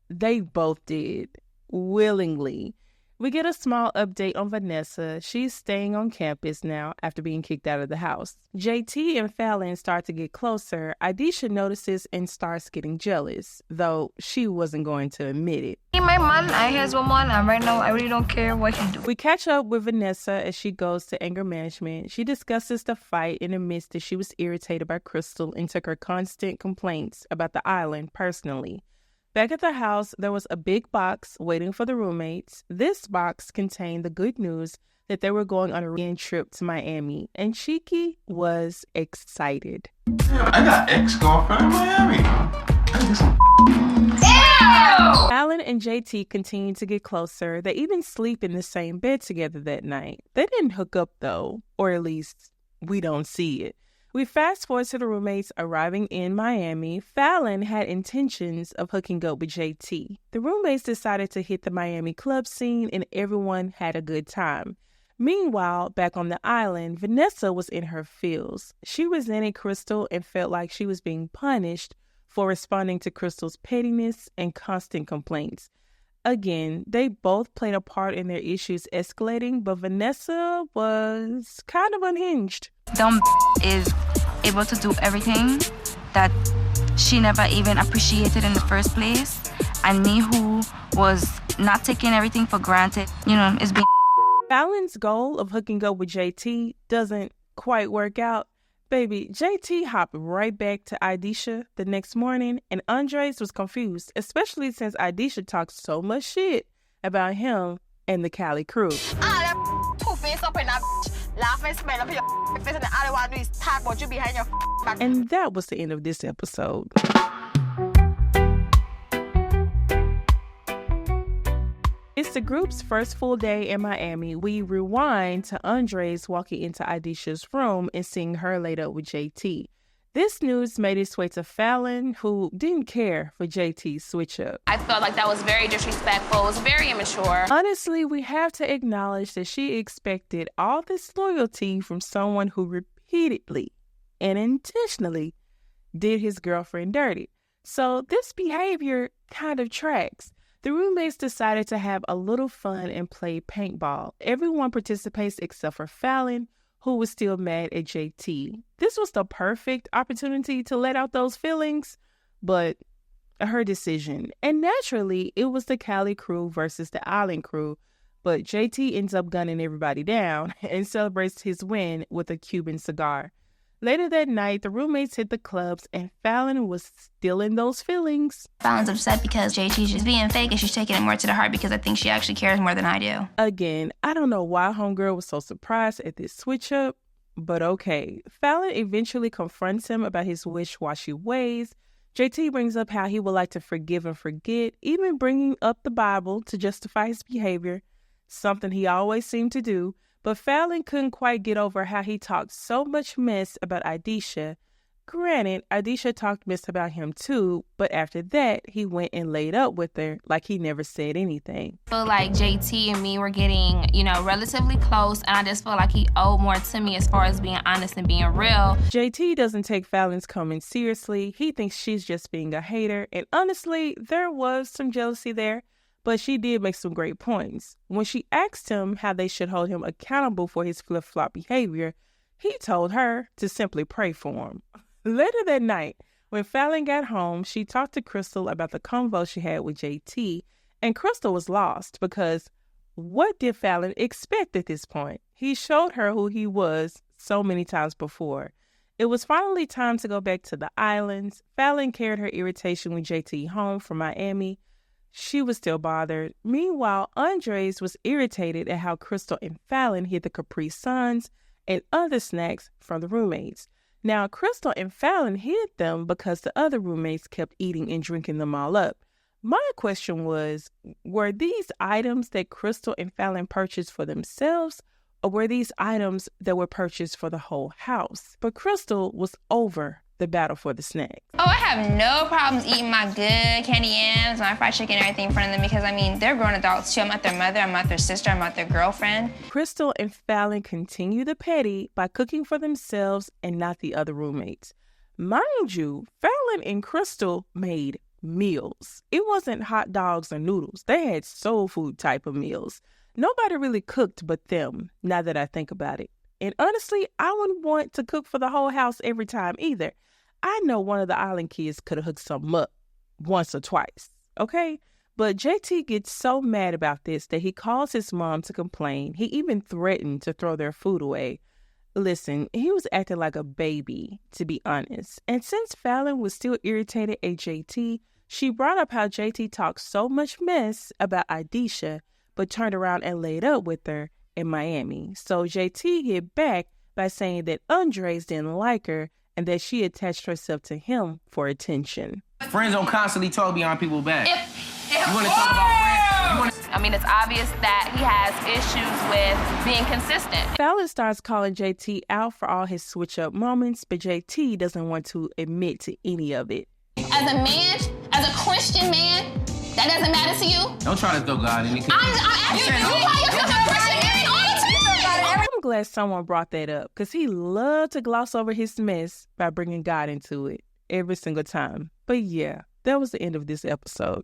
they both did, willingly. We get a small update on Vanessa. She's staying on campus now after being kicked out of the house. JT and Fallon start to get closer. Aidisha notices and starts getting jealous, though she wasn't going to admit it. My man, I has woman, and right now I really don't care what he do. We catch up with Vanessa as she goes to anger management. She discusses the fight and admits that she was irritated by Krystal and took her constant complaints about the island personally. Back at the house, there was a big box waiting for the roommates. This box contained the good news that they were going on a weekend trip to Miami, and Cheeky was excited. Damn, I got ex-girlfriend in Miami. Alan and JT continue to get closer. They even sleep in the same bed together that night. They didn't hook up though, or at least we don't see it. We fast forward to the roommates arriving in Miami. Fallon had intentions of hooking up with JT. The roommates decided to hit the Miami club scene and everyone had a good time. Meanwhile, back on the island, Vanessa was in her feels. She resented Krystal and felt like she was being punished for responding to Krystal's pettiness and constant complaints. Again, they both played a part in their issues escalating, but Vanessa was kind of unhinged. Dumb is able to do everything that she never even appreciated in the first place. And me, who was not taking everything for granted, is being... Fallon's goal of hooking up with JT doesn't quite work out. Baby, JT hopped right back to Aidisha the next morning, and Andres was confused, especially since Aidisha talked so much shit about him and the Cali crew. That two-face up in that And that was the end of this episode. It's the group's first full day in Miami. We rewind to Andres walking into Aisha's room and seeing her laid up with JT. This news made its way to Fallon, who didn't care for JT's switch up. I felt like that was very disrespectful. It was very immature. Honestly, we have to acknowledge that she expected all this loyalty from someone who repeatedly and intentionally did his girlfriend dirty. So this behavior kind of tracks. The roommates decided to have a little fun and play paintball. Everyone participates except for Fallon, who was still mad at JT. This was the perfect opportunity to let out those feelings, but her decision. And naturally, it was the Cali crew versus the Island crew, but JT ends up gunning everybody down and celebrates his win with a Cuban cigar. Later that night, the roommates hit the clubs and Fallon was still in those feelings. Fallon's upset because JT's just being fake and she's taking it more to the heart because I think she actually cares more than I do. Again, I don't know why homegirl was so surprised at this switch up, but okay. Fallon eventually confronts him about his wishy-washy ways. JT brings up how he would like to forgive and forget, even bringing up the Bible to justify his behavior, something he always seemed to do. But Fallon couldn't quite get over how he talked so much mess about Aisha. Granted, Aisha talked mess about him too, but after that, he went and laid up with her like he never said anything. I feel like JT and me were getting, relatively close, and I just feel like he owed more to me as far as being honest and being real. JT doesn't take Fallon's comments seriously. He thinks she's just being a hater, and honestly, there was some jealousy there. But she did make some great points. When she asked him how they should hold him accountable for his flip-flop behavior, he told her to simply pray for him. Later that night, when Fallon got home, she talked to Krystal about the convo she had with JT, and Krystal was lost because what did Fallon expect at this point? He showed her who he was so many times before. It was finally time to go back to the islands. Fallon carried her irritation with JT home from Miami. She was still bothered. Meanwhile, Andres was irritated at how Krystal and Fallon hid the Capri Suns and other snacks from the roommates. Now, Krystal and Fallon hid them because the other roommates kept eating and drinking them all up. My question was, were these items that Krystal and Fallon purchased for themselves, or were these items that were purchased for the whole house? But Krystal was over the battle for the snacks. Oh, I have no problems eating my good candy yams, my fried chicken, everything in front of them because, they're grown adults too. I'm not their mother, I'm not their sister, I'm not their girlfriend. Krystal and Fallon continue the petty by cooking for themselves and not the other roommates. Mind you, Fallon and Krystal made meals. It wasn't hot dogs or noodles. They had soul food type of meals. Nobody really cooked but them, now that I think about it. And honestly, I wouldn't want to cook for the whole house every time either. I know one of the island kids could have hooked something up once or twice, okay? But JT gets so mad about this that he calls his mom to complain. He even threatened to throw their food away. Listen, he was acting like a baby, to be honest. And since Fallon was still irritated at JT, she brought up how JT talked so much mess about Aisha, but turned around and laid up with her in Miami. So JT hit back by saying that Andres didn't like her and that she attached herself to him for attention. Friends don't constantly talk behind people's back. You want to talk about friends? It's obvious that he has issues with being consistent. Fallon starts calling JT out for all his switch-up moments, but JT doesn't want to admit to any of it. As a man, as a Christian man, that doesn't matter to you? Don't try to throw God in it. I'm asking you why you're a Christian man all the time. I'm glad someone brought that up because he loved to gloss over his mess by bringing God into it every single time. But yeah, that was the end of this episode.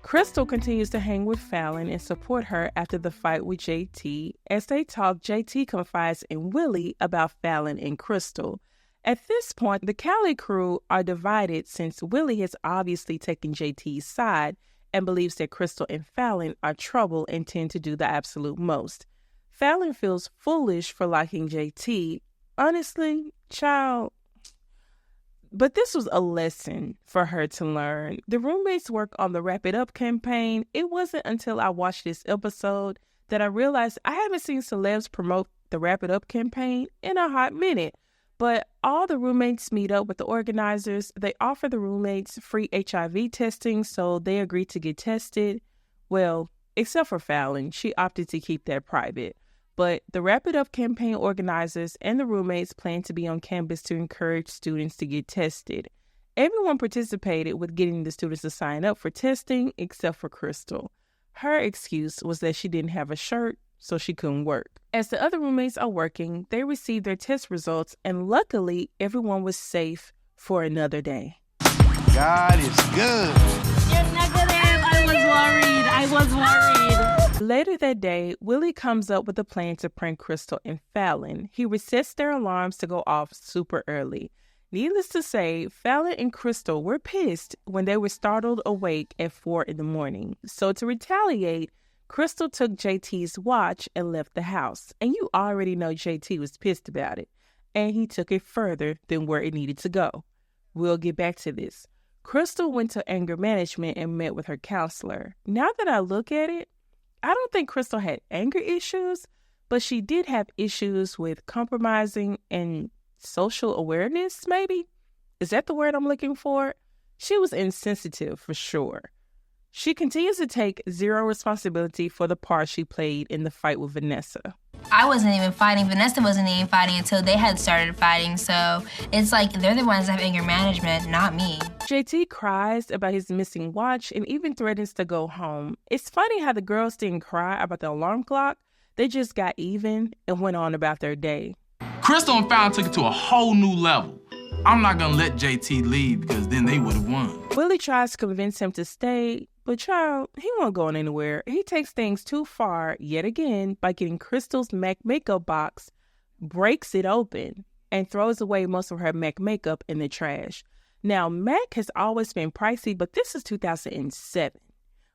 Krystal continues to hang with Fallon and support her after the fight with JT. As they talk, JT confides in Willie about Fallon and Krystal. At this point, the Cali crew are divided since Willie has obviously taken JT's side and believes that Krystal and Fallon are trouble and tend to do the absolute most. Fallon feels foolish for liking JT. Honestly, child, But this was a lesson for her to learn. The roommates work on the Wrap It Up campaign. It wasn't until I watched this episode that I realized I haven't seen celebs promote the Wrap It Up campaign in a hot minute. But all the roommates meet up with the organizers. They offer the roommates free HIV testing, so they agreed to get tested. Well, except for Fallon. She opted to keep that private. But the Wrap It Up campaign organizers and the roommates plan to be on campus to encourage students to get tested. Everyone participated with getting the students to sign up for testing except for Krystal. Her excuse was that she didn't have a shirt, so she couldn't work. As the other roommates are working, they receive their test results, and luckily, everyone was safe for another day. God is good. You're negative. I was worried. Later that day, Willie comes up with a plan to prank Krystal and Fallon. He resets their alarms to go off super early. Needless to say, Fallon and Krystal were pissed when they were startled awake at 4 in the morning. So to retaliate, Krystal took JT's watch and left the house. And you already know JT was pissed about it. And he took it further than where it needed to go. We'll get back to this. Krystal went to anger management and met with her counselor. Now that I look at it, I don't think Krystal had anger issues, but she did have issues with compromising and social awareness, maybe? Is that the word I'm looking for? She was insensitive for sure. She continues to take zero responsibility for the part she played in the fight with Vanessa. I wasn't even fighting. Vanessa wasn't even fighting until they had started fighting. So it's like they're the ones that have anger management, not me. JT cries about his missing watch and even threatens to go home. It's funny how the girls didn't cry about the alarm clock. They just got even and went on about their day. Krystal and Fallon took it to a whole new level. I'm not gonna let JT leave because then they would have won. Willie tries to convince him to stay, but child, he won't go anywhere. He takes things too far yet again by getting Krystal's MAC makeup box, breaks it open, and throws away most of her MAC makeup in the trash. Now, MAC has always been pricey, but this is 2007.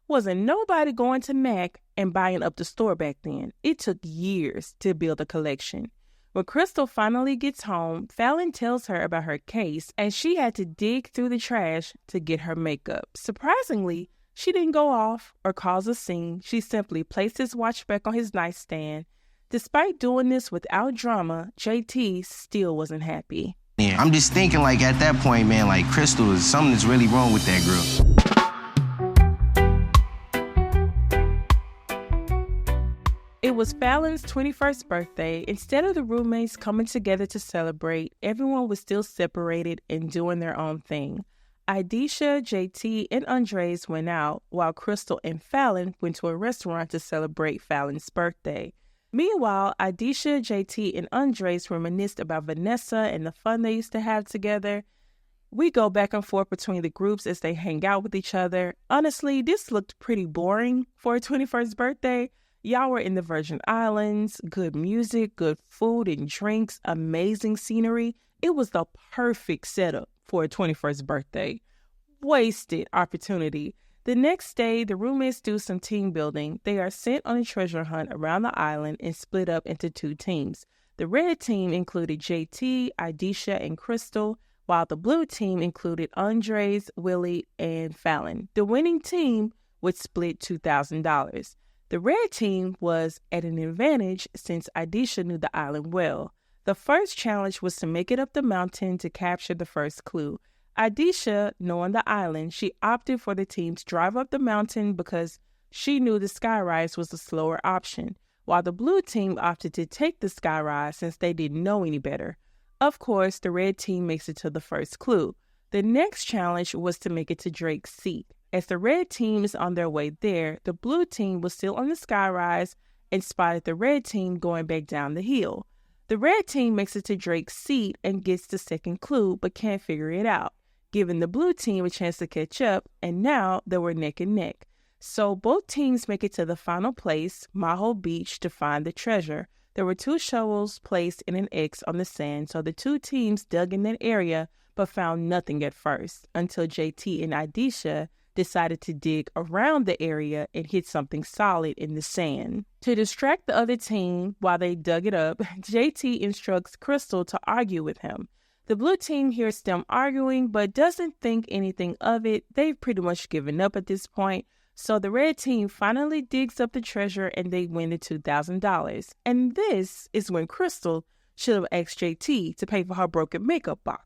Wasn't nobody going to MAC and buying up the store back then. It took years to build a collection. When Krystal finally gets home, Fallon tells her about her case, and she had to dig through the trash to get her makeup. Surprisingly, she didn't go off or cause a scene. She simply placed his watch back on his nightstand. Despite doing this without drama, JT still wasn't happy. Yeah, I'm just thinking, like, at that point, man, like, Krystal, is something that's really wrong with that girl. It was Fallon's 21st birthday. Instead of the roommates coming together to celebrate, everyone was still separated and doing their own thing. Idisha, JT, and Andres went out, while Krystal and Fallon went to a restaurant to celebrate Fallon's birthday. Meanwhile, Idisha, JT, and Andres reminisced about Vanessa and the fun they used to have together. We go back and forth between the groups as they hang out with each other. Honestly, this looked pretty boring for a 21st birthday. Y'all were in the Virgin Islands, good music, good food and drinks, amazing scenery. It was the perfect setup for a 21st birthday. Wasted opportunity. The next day, the roommates do some team building. They are sent on a treasure hunt around the island and split up into two teams. The red team included JT, Idisha, and Krystal, while the blue team included Andres, Willie, and Fallon. The winning team would split $2,000. The red team was at an advantage since Idisha knew the island well. The first challenge was to make it up the mountain to capture the first clue. Idisha, knowing the island, she opted for the team to drive up the mountain because she knew the skyrise was the slower option, while the blue team opted to take the skyrise since they didn't know any better. Of course, the red team makes it to the first clue. The next challenge was to make it to Drake's seat. As the red team is on their way there, the blue team was still on the skyrise and spotted the red team going back down the hill. The red team makes it to Drake's seat and gets the second clue, but can't figure it out, giving the blue team a chance to catch up, and now they were neck and neck. So both teams make it to the final place, Maho Beach, to find the treasure. There were two shovels placed in an X on the sand, so the two teams dug in that area, but found nothing at first, until JT and Idisha decided to dig around the area and hit something solid in the sand. To distract the other team while they dug it up, JT instructs Krystal to argue with him. The blue team hears them arguing, but doesn't think anything of it. They've pretty much given up at this point. So the red team finally digs up the treasure and they win the $2,000. And this is when Krystal should have asked JT to pay for her broken makeup box.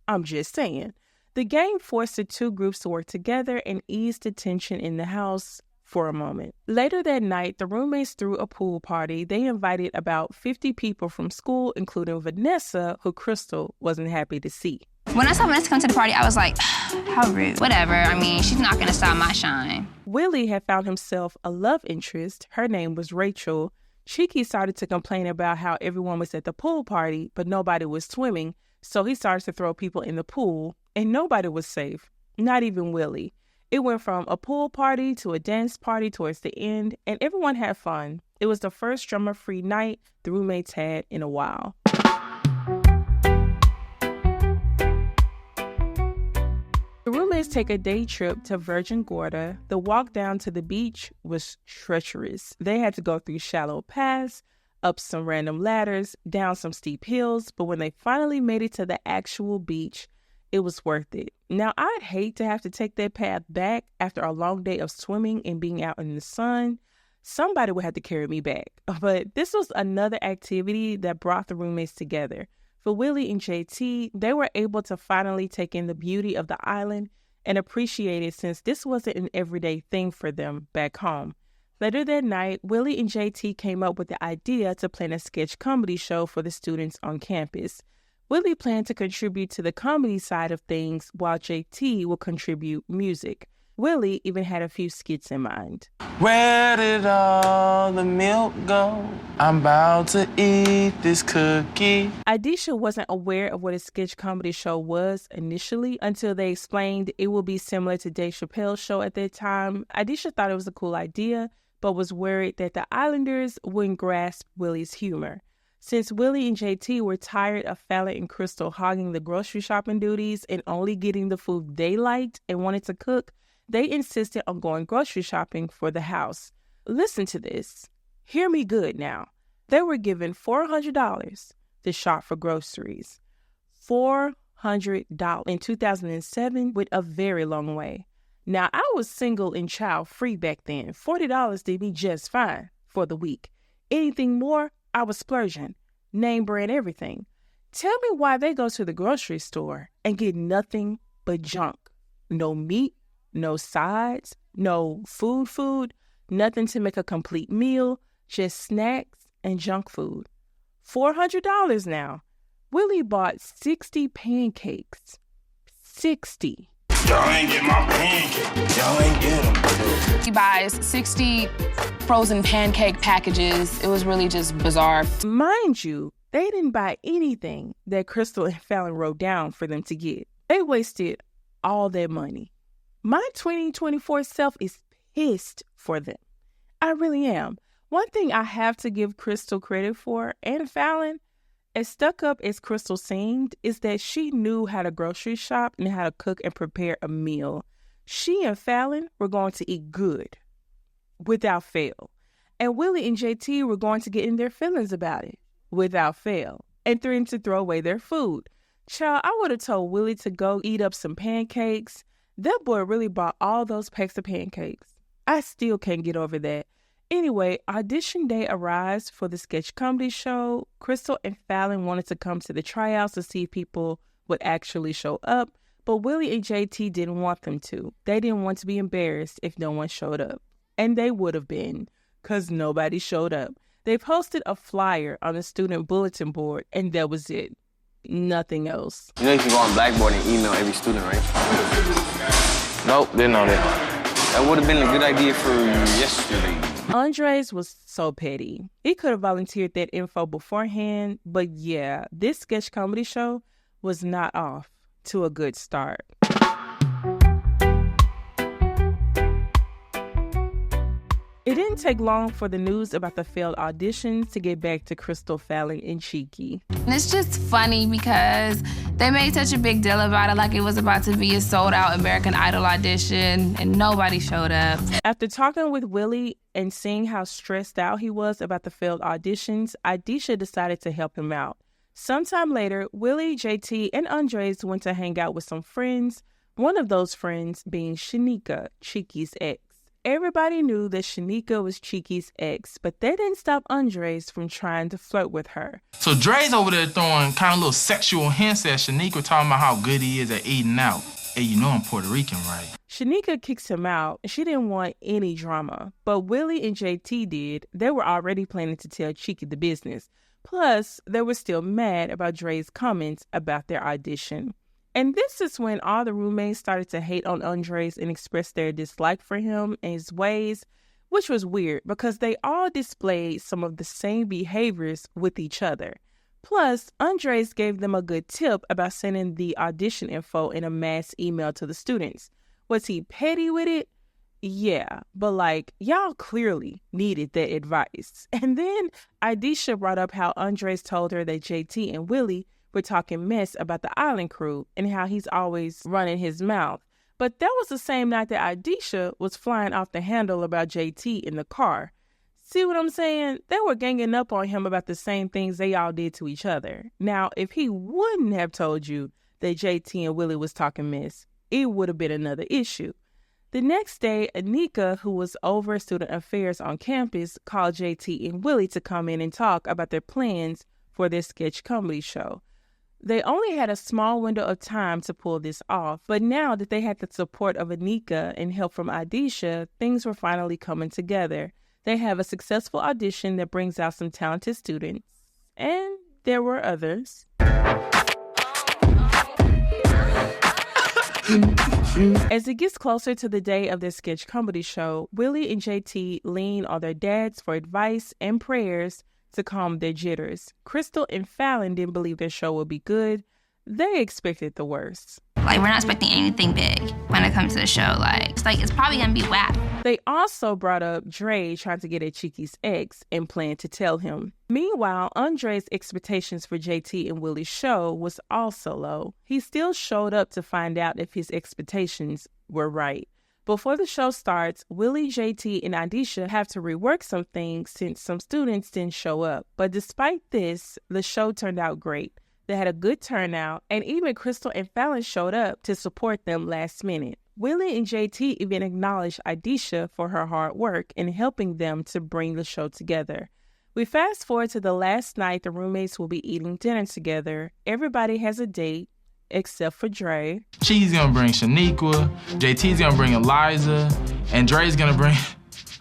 I'm just saying. The game forced the two groups to work together and eased the tension in the house for a moment. Later that night, the roommates threw a pool party. They invited about 50 people from school, including Vanessa, who Krystal wasn't happy to see. When I saw Vanessa come to the party, I was like, how rude. Whatever, I mean, she's not gonna stop my shine. Willie had found himself a love interest. Her name was Rachel. Cheeky started to complain about how everyone was at the pool party, but nobody was swimming. So he started to throw people in the pool, and nobody was safe, not even Willie. It went from a pool party to a dance party towards the end, and everyone had fun. It was the first drama-free night the roommates had in a while. The roommates take a day trip to Virgin Gorda. The walk down to the beach was treacherous. They had to go through shallow paths, up some random ladders, down some steep hills, but when they finally made it to the actual beach, it was worth it. Now, I'd hate to have to take that path back after a long day of swimming and being out in the sun. Somebody would have to carry me back. But this was another activity that brought the roommates together. For Willie and JT, they were able to finally take in the beauty of the island and appreciate it since this wasn't an everyday thing for them back home. Later that night, Willie and JT came up with the idea to plan a sketch comedy show for the students on campus. Willie planned to contribute to the comedy side of things while JT will contribute music. Willie even had a few skits in mind. Where did all the milk go? I'm about to eat this cookie. Aisha wasn't aware of what a sketch comedy show was initially until they explained it would be similar to Dave Chappelle's show at that time. Aisha thought it was a cool idea, but was worried that the Islanders wouldn't grasp Willie's humor. Since Willie and JT were tired of Fallon and Krystal hogging the grocery shopping duties and only getting the food they liked and wanted to cook, they insisted on going grocery shopping for the house. Listen to this. Hear me good now. They were given $400 to shop for groceries. $400 in 2007 went a very long way. Now, I was single and child-free back then. $40 did me just fine for the week. Anything more, I was splurging. Name brand everything. Tell me why they go to the grocery store and get nothing but junk. No meat, no sides, no food, nothing to make a complete meal, just snacks and junk food. $400 now. Willie bought 60 pancakes. 60. Y'all ain't get my pancake. Y'all ain't get them. He buys 60 frozen pancake packages. It was really just bizarre. Mind you, they didn't buy anything that Krystal and Fallon wrote down for them to get. They wasted all their money. My 2024 self is pissed for them. I really am. One thing I have to give Krystal credit for, and Fallon, as stuck up as Krystal seemed, is that she knew how to grocery shop and how to cook and prepare a meal. She and Fallon were going to eat good, without fail. And Willie and JT were going to get in their feelings about it, without fail, and threatened to throw away their food. Child, I would have told Willie to go eat up some pancakes. That boy really bought all those packs of pancakes. I still can't get over that. Anyway, audition day arrives for the sketch comedy show. Krystal and Fallon wanted to come to the tryouts to see if people would actually show up, but Willie and JT didn't want them to. They didn't want to be embarrassed if no one showed up. And they would have been, because nobody showed up. They posted a flyer on the student bulletin board, and that was it. Nothing else. You know you can go on Blackboard and email every student, right? Nope, didn't know that. That would have been a good idea for yesterday. Andres was so petty. He could have volunteered that info beforehand, but yeah, this sketch comedy show was not off to a good start. It didn't take long for the news about the failed auditions to get back to Krystal, Fallon, and Cheeky. And it's just funny because they made such a big deal about it, like it was about to be a sold-out American Idol audition, and nobody showed up. After talking with Willie and seeing how stressed out he was about the failed auditions, Aisha decided to help him out. Sometime later, Willie, JT, and Andres went to hang out with some friends, one of those friends being Shanika, Cheeky's ex. Everybody knew that Shanika was Cheeky's ex, but they didn't stop Andres from trying to flirt with her. So Dre's over there throwing kind of little sexual hints at Shanika, talking about how good he is at eating out. Hey, you know I'm Puerto Rican, right? Shanika kicks him out, and she didn't want any drama. But Willie and JT did. They were already planning to tell Cheeky the business. Plus, they were still mad about Dre's comments about their audition. And this is when all the roommates started to hate on Andres and express their dislike for him and his ways, which was weird because they all displayed some of the same behaviors with each other. Plus, Andres gave them a good tip about sending the audition info in a mass email to the students. Was he petty with it? Yeah, but y'all clearly needed that advice. And then Aisha brought up how Andres told her that JT and Willie were talking mess about the island crew and how he's always running his mouth. But that was the same night that Aisha was flying off the handle about JT in the car. See what I'm saying? They were ganging up on him about the same things they all did to each other. Now, if he wouldn't have told you that JT and Willie was talking mess, it would have been another issue. The next day, Anika, who was over student affairs on campus, called JT and Willie to come in and talk about their plans for their sketch comedy show. They only had a small window of time to pull this off, but now that they had the support of Anika and help from Aisha, things were finally coming together. They have a successful audition that brings out some talented students, and there were others. As it gets closer to the day of their sketch comedy show, Willie and JT lean on their dads for advice and prayers to calm their jitters. Krystal and Fallon didn't believe their show would be good. They expected the worst. We're not expecting anything big when it comes to the show. It's probably gonna be whack. They also brought up Dre trying to get at Cheeky's ex and planned to tell him. Meanwhile, Andre's expectations for JT and Willie's show was also low. He still showed up to find out if his expectations were right. Before the show starts, Willie, JT, and Aisha have to rework some things since some students didn't show up. But despite this, the show turned out great. They had a good turnout, and even Krystal and Fallon showed up to support them last minute. Willie and JT even acknowledged Aisha for her hard work in helping them to bring the show together. We fast forward to the last night the roommates will be eating dinner together. Everybody has a date, except for Dre. She's gonna bring Shaniqua, JT's gonna bring Eliza, and Dre's gonna bring...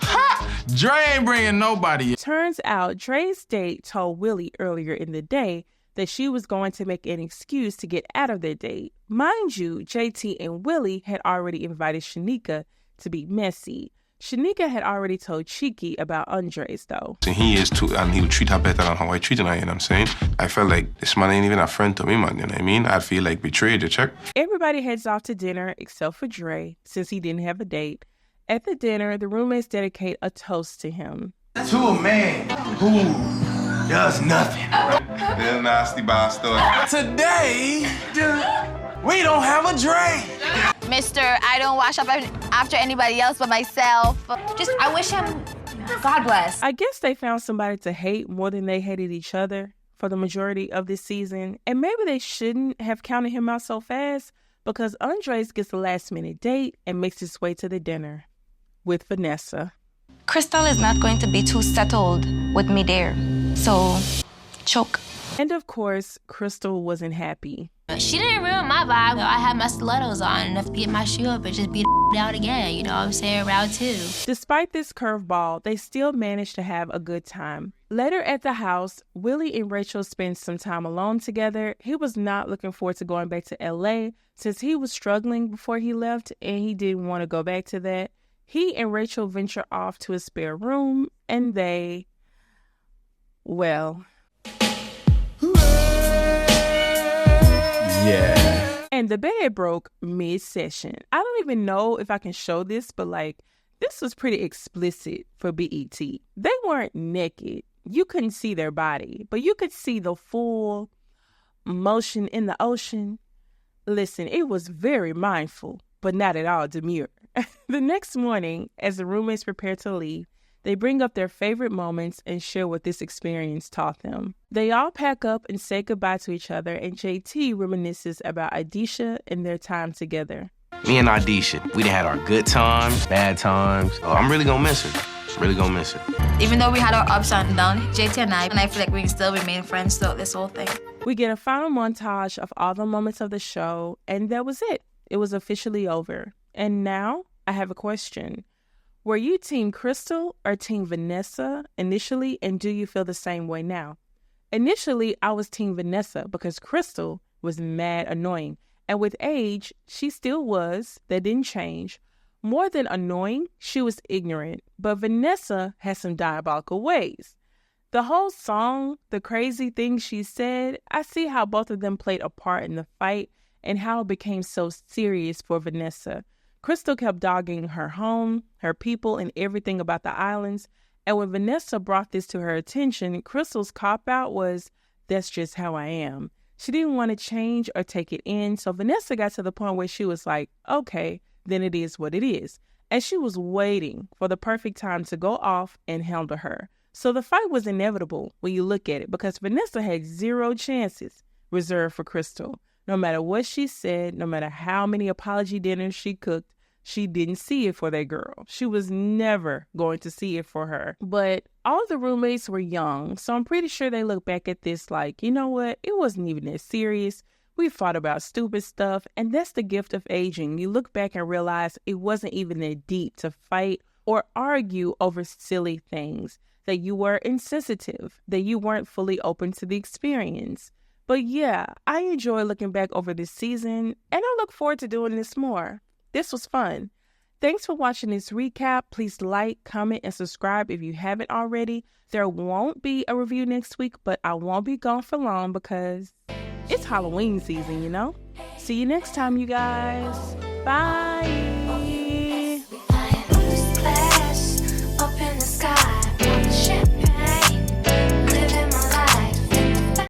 Ha! Dre ain't bringing nobody. Turns out Dre's date told Willie earlier in the day that she was going to make an excuse to get out of their date. Mind you, JT and Willie had already invited Shanika to be messy. Shanika had already told Cheeky about Andres, though. He is too, and he would treat her better than how I treated her, you know what I'm saying? I felt like this man ain't even a friend to me, man, you know what I mean? I'd feel like betrayed, you check? Everybody heads off to dinner except for Dre, since he didn't have a date. At the dinner, the roommates dedicate a toast to him. To a man who does nothing. Little nasty bastard. Today, we don't have a Dre. Mister, I don't wash up after anybody else but myself. I wish him God bless. I guess they found somebody to hate more than they hated each other for the majority of this season. And maybe they shouldn't have counted him out so fast, because Andres gets a last-minute date and makes his way to the dinner with Vanessa. Krystal is not going to be too settled with me there. So, choke. And of course, Krystal wasn't happy. She didn't ruin my vibe. I had my stilettos on enough to get my shoe up and just beat out again, you know what I'm saying, round two. Despite this curveball, they still managed to have a good time. Later at the house, Willie and Rachel spent some time alone together. He was not looking forward to going back to LA since he was struggling before he left and he didn't want to go back to that. He and Rachel venture off to a spare room and they, well... Yeah. And the bed broke mid-session. I don't even know if I can show this, but this was pretty explicit for BET. They weren't naked. You couldn't see their body, but you could see the full motion in the ocean. Listen, it was very mindful, but not at all demure. The next morning, as the roommates prepared to leave, They bring up their favorite moments and share what this experience taught them. They all pack up and say goodbye to each other, and JT reminisces about Aisha and their time together. Me and Aisha, we done had our good times, bad times. Oh, I'm really gonna miss her. Really gonna miss her. Even though we had our ups and downs, JT and I feel like we can still remain friends throughout this whole thing. We get a final montage of all the moments of the show, and that was it. It was officially over. And now, I have a question. Were you Team Krystal or Team Vanessa initially, and do you feel the same way now? Initially, I was Team Vanessa because Krystal was mad annoying. And with age, she still was. That didn't change. More than annoying, she was ignorant. But Vanessa had some diabolical ways. The whole song, the crazy things she said, I see how both of them played a part in the fight and how it became so serious for Vanessa. Krystal kept dogging her home, her people, and everything about the islands. And when Vanessa brought this to her attention, Krystal's cop-out was, that's just how I am. She didn't want to change or take it in, so Vanessa got to the point where she was like, okay, then it is what it is. And she was waiting for the perfect time to go off and handle her. So the fight was inevitable when you look at it because Vanessa had 0 chances reserved for Krystal. No matter what she said, no matter how many apology dinners she cooked, she didn't see it for that girl. She was never going to see it for her. But all the roommates were young, so I'm pretty sure they look back at this like, you know what? It wasn't even that serious. We fought about stupid stuff, and that's the gift of aging. You look back and realize it wasn't even that deep to fight or argue over silly things, that you were insensitive, that you weren't fully open to the experience. But yeah, I enjoy looking back over this season, and I look forward to doing this more. This was fun. Thanks for watching this recap. Please like, comment, and subscribe if you haven't already. There won't be a review next week, but I won't be gone for long because it's Halloween season, you know? See you next time, you guys. Bye.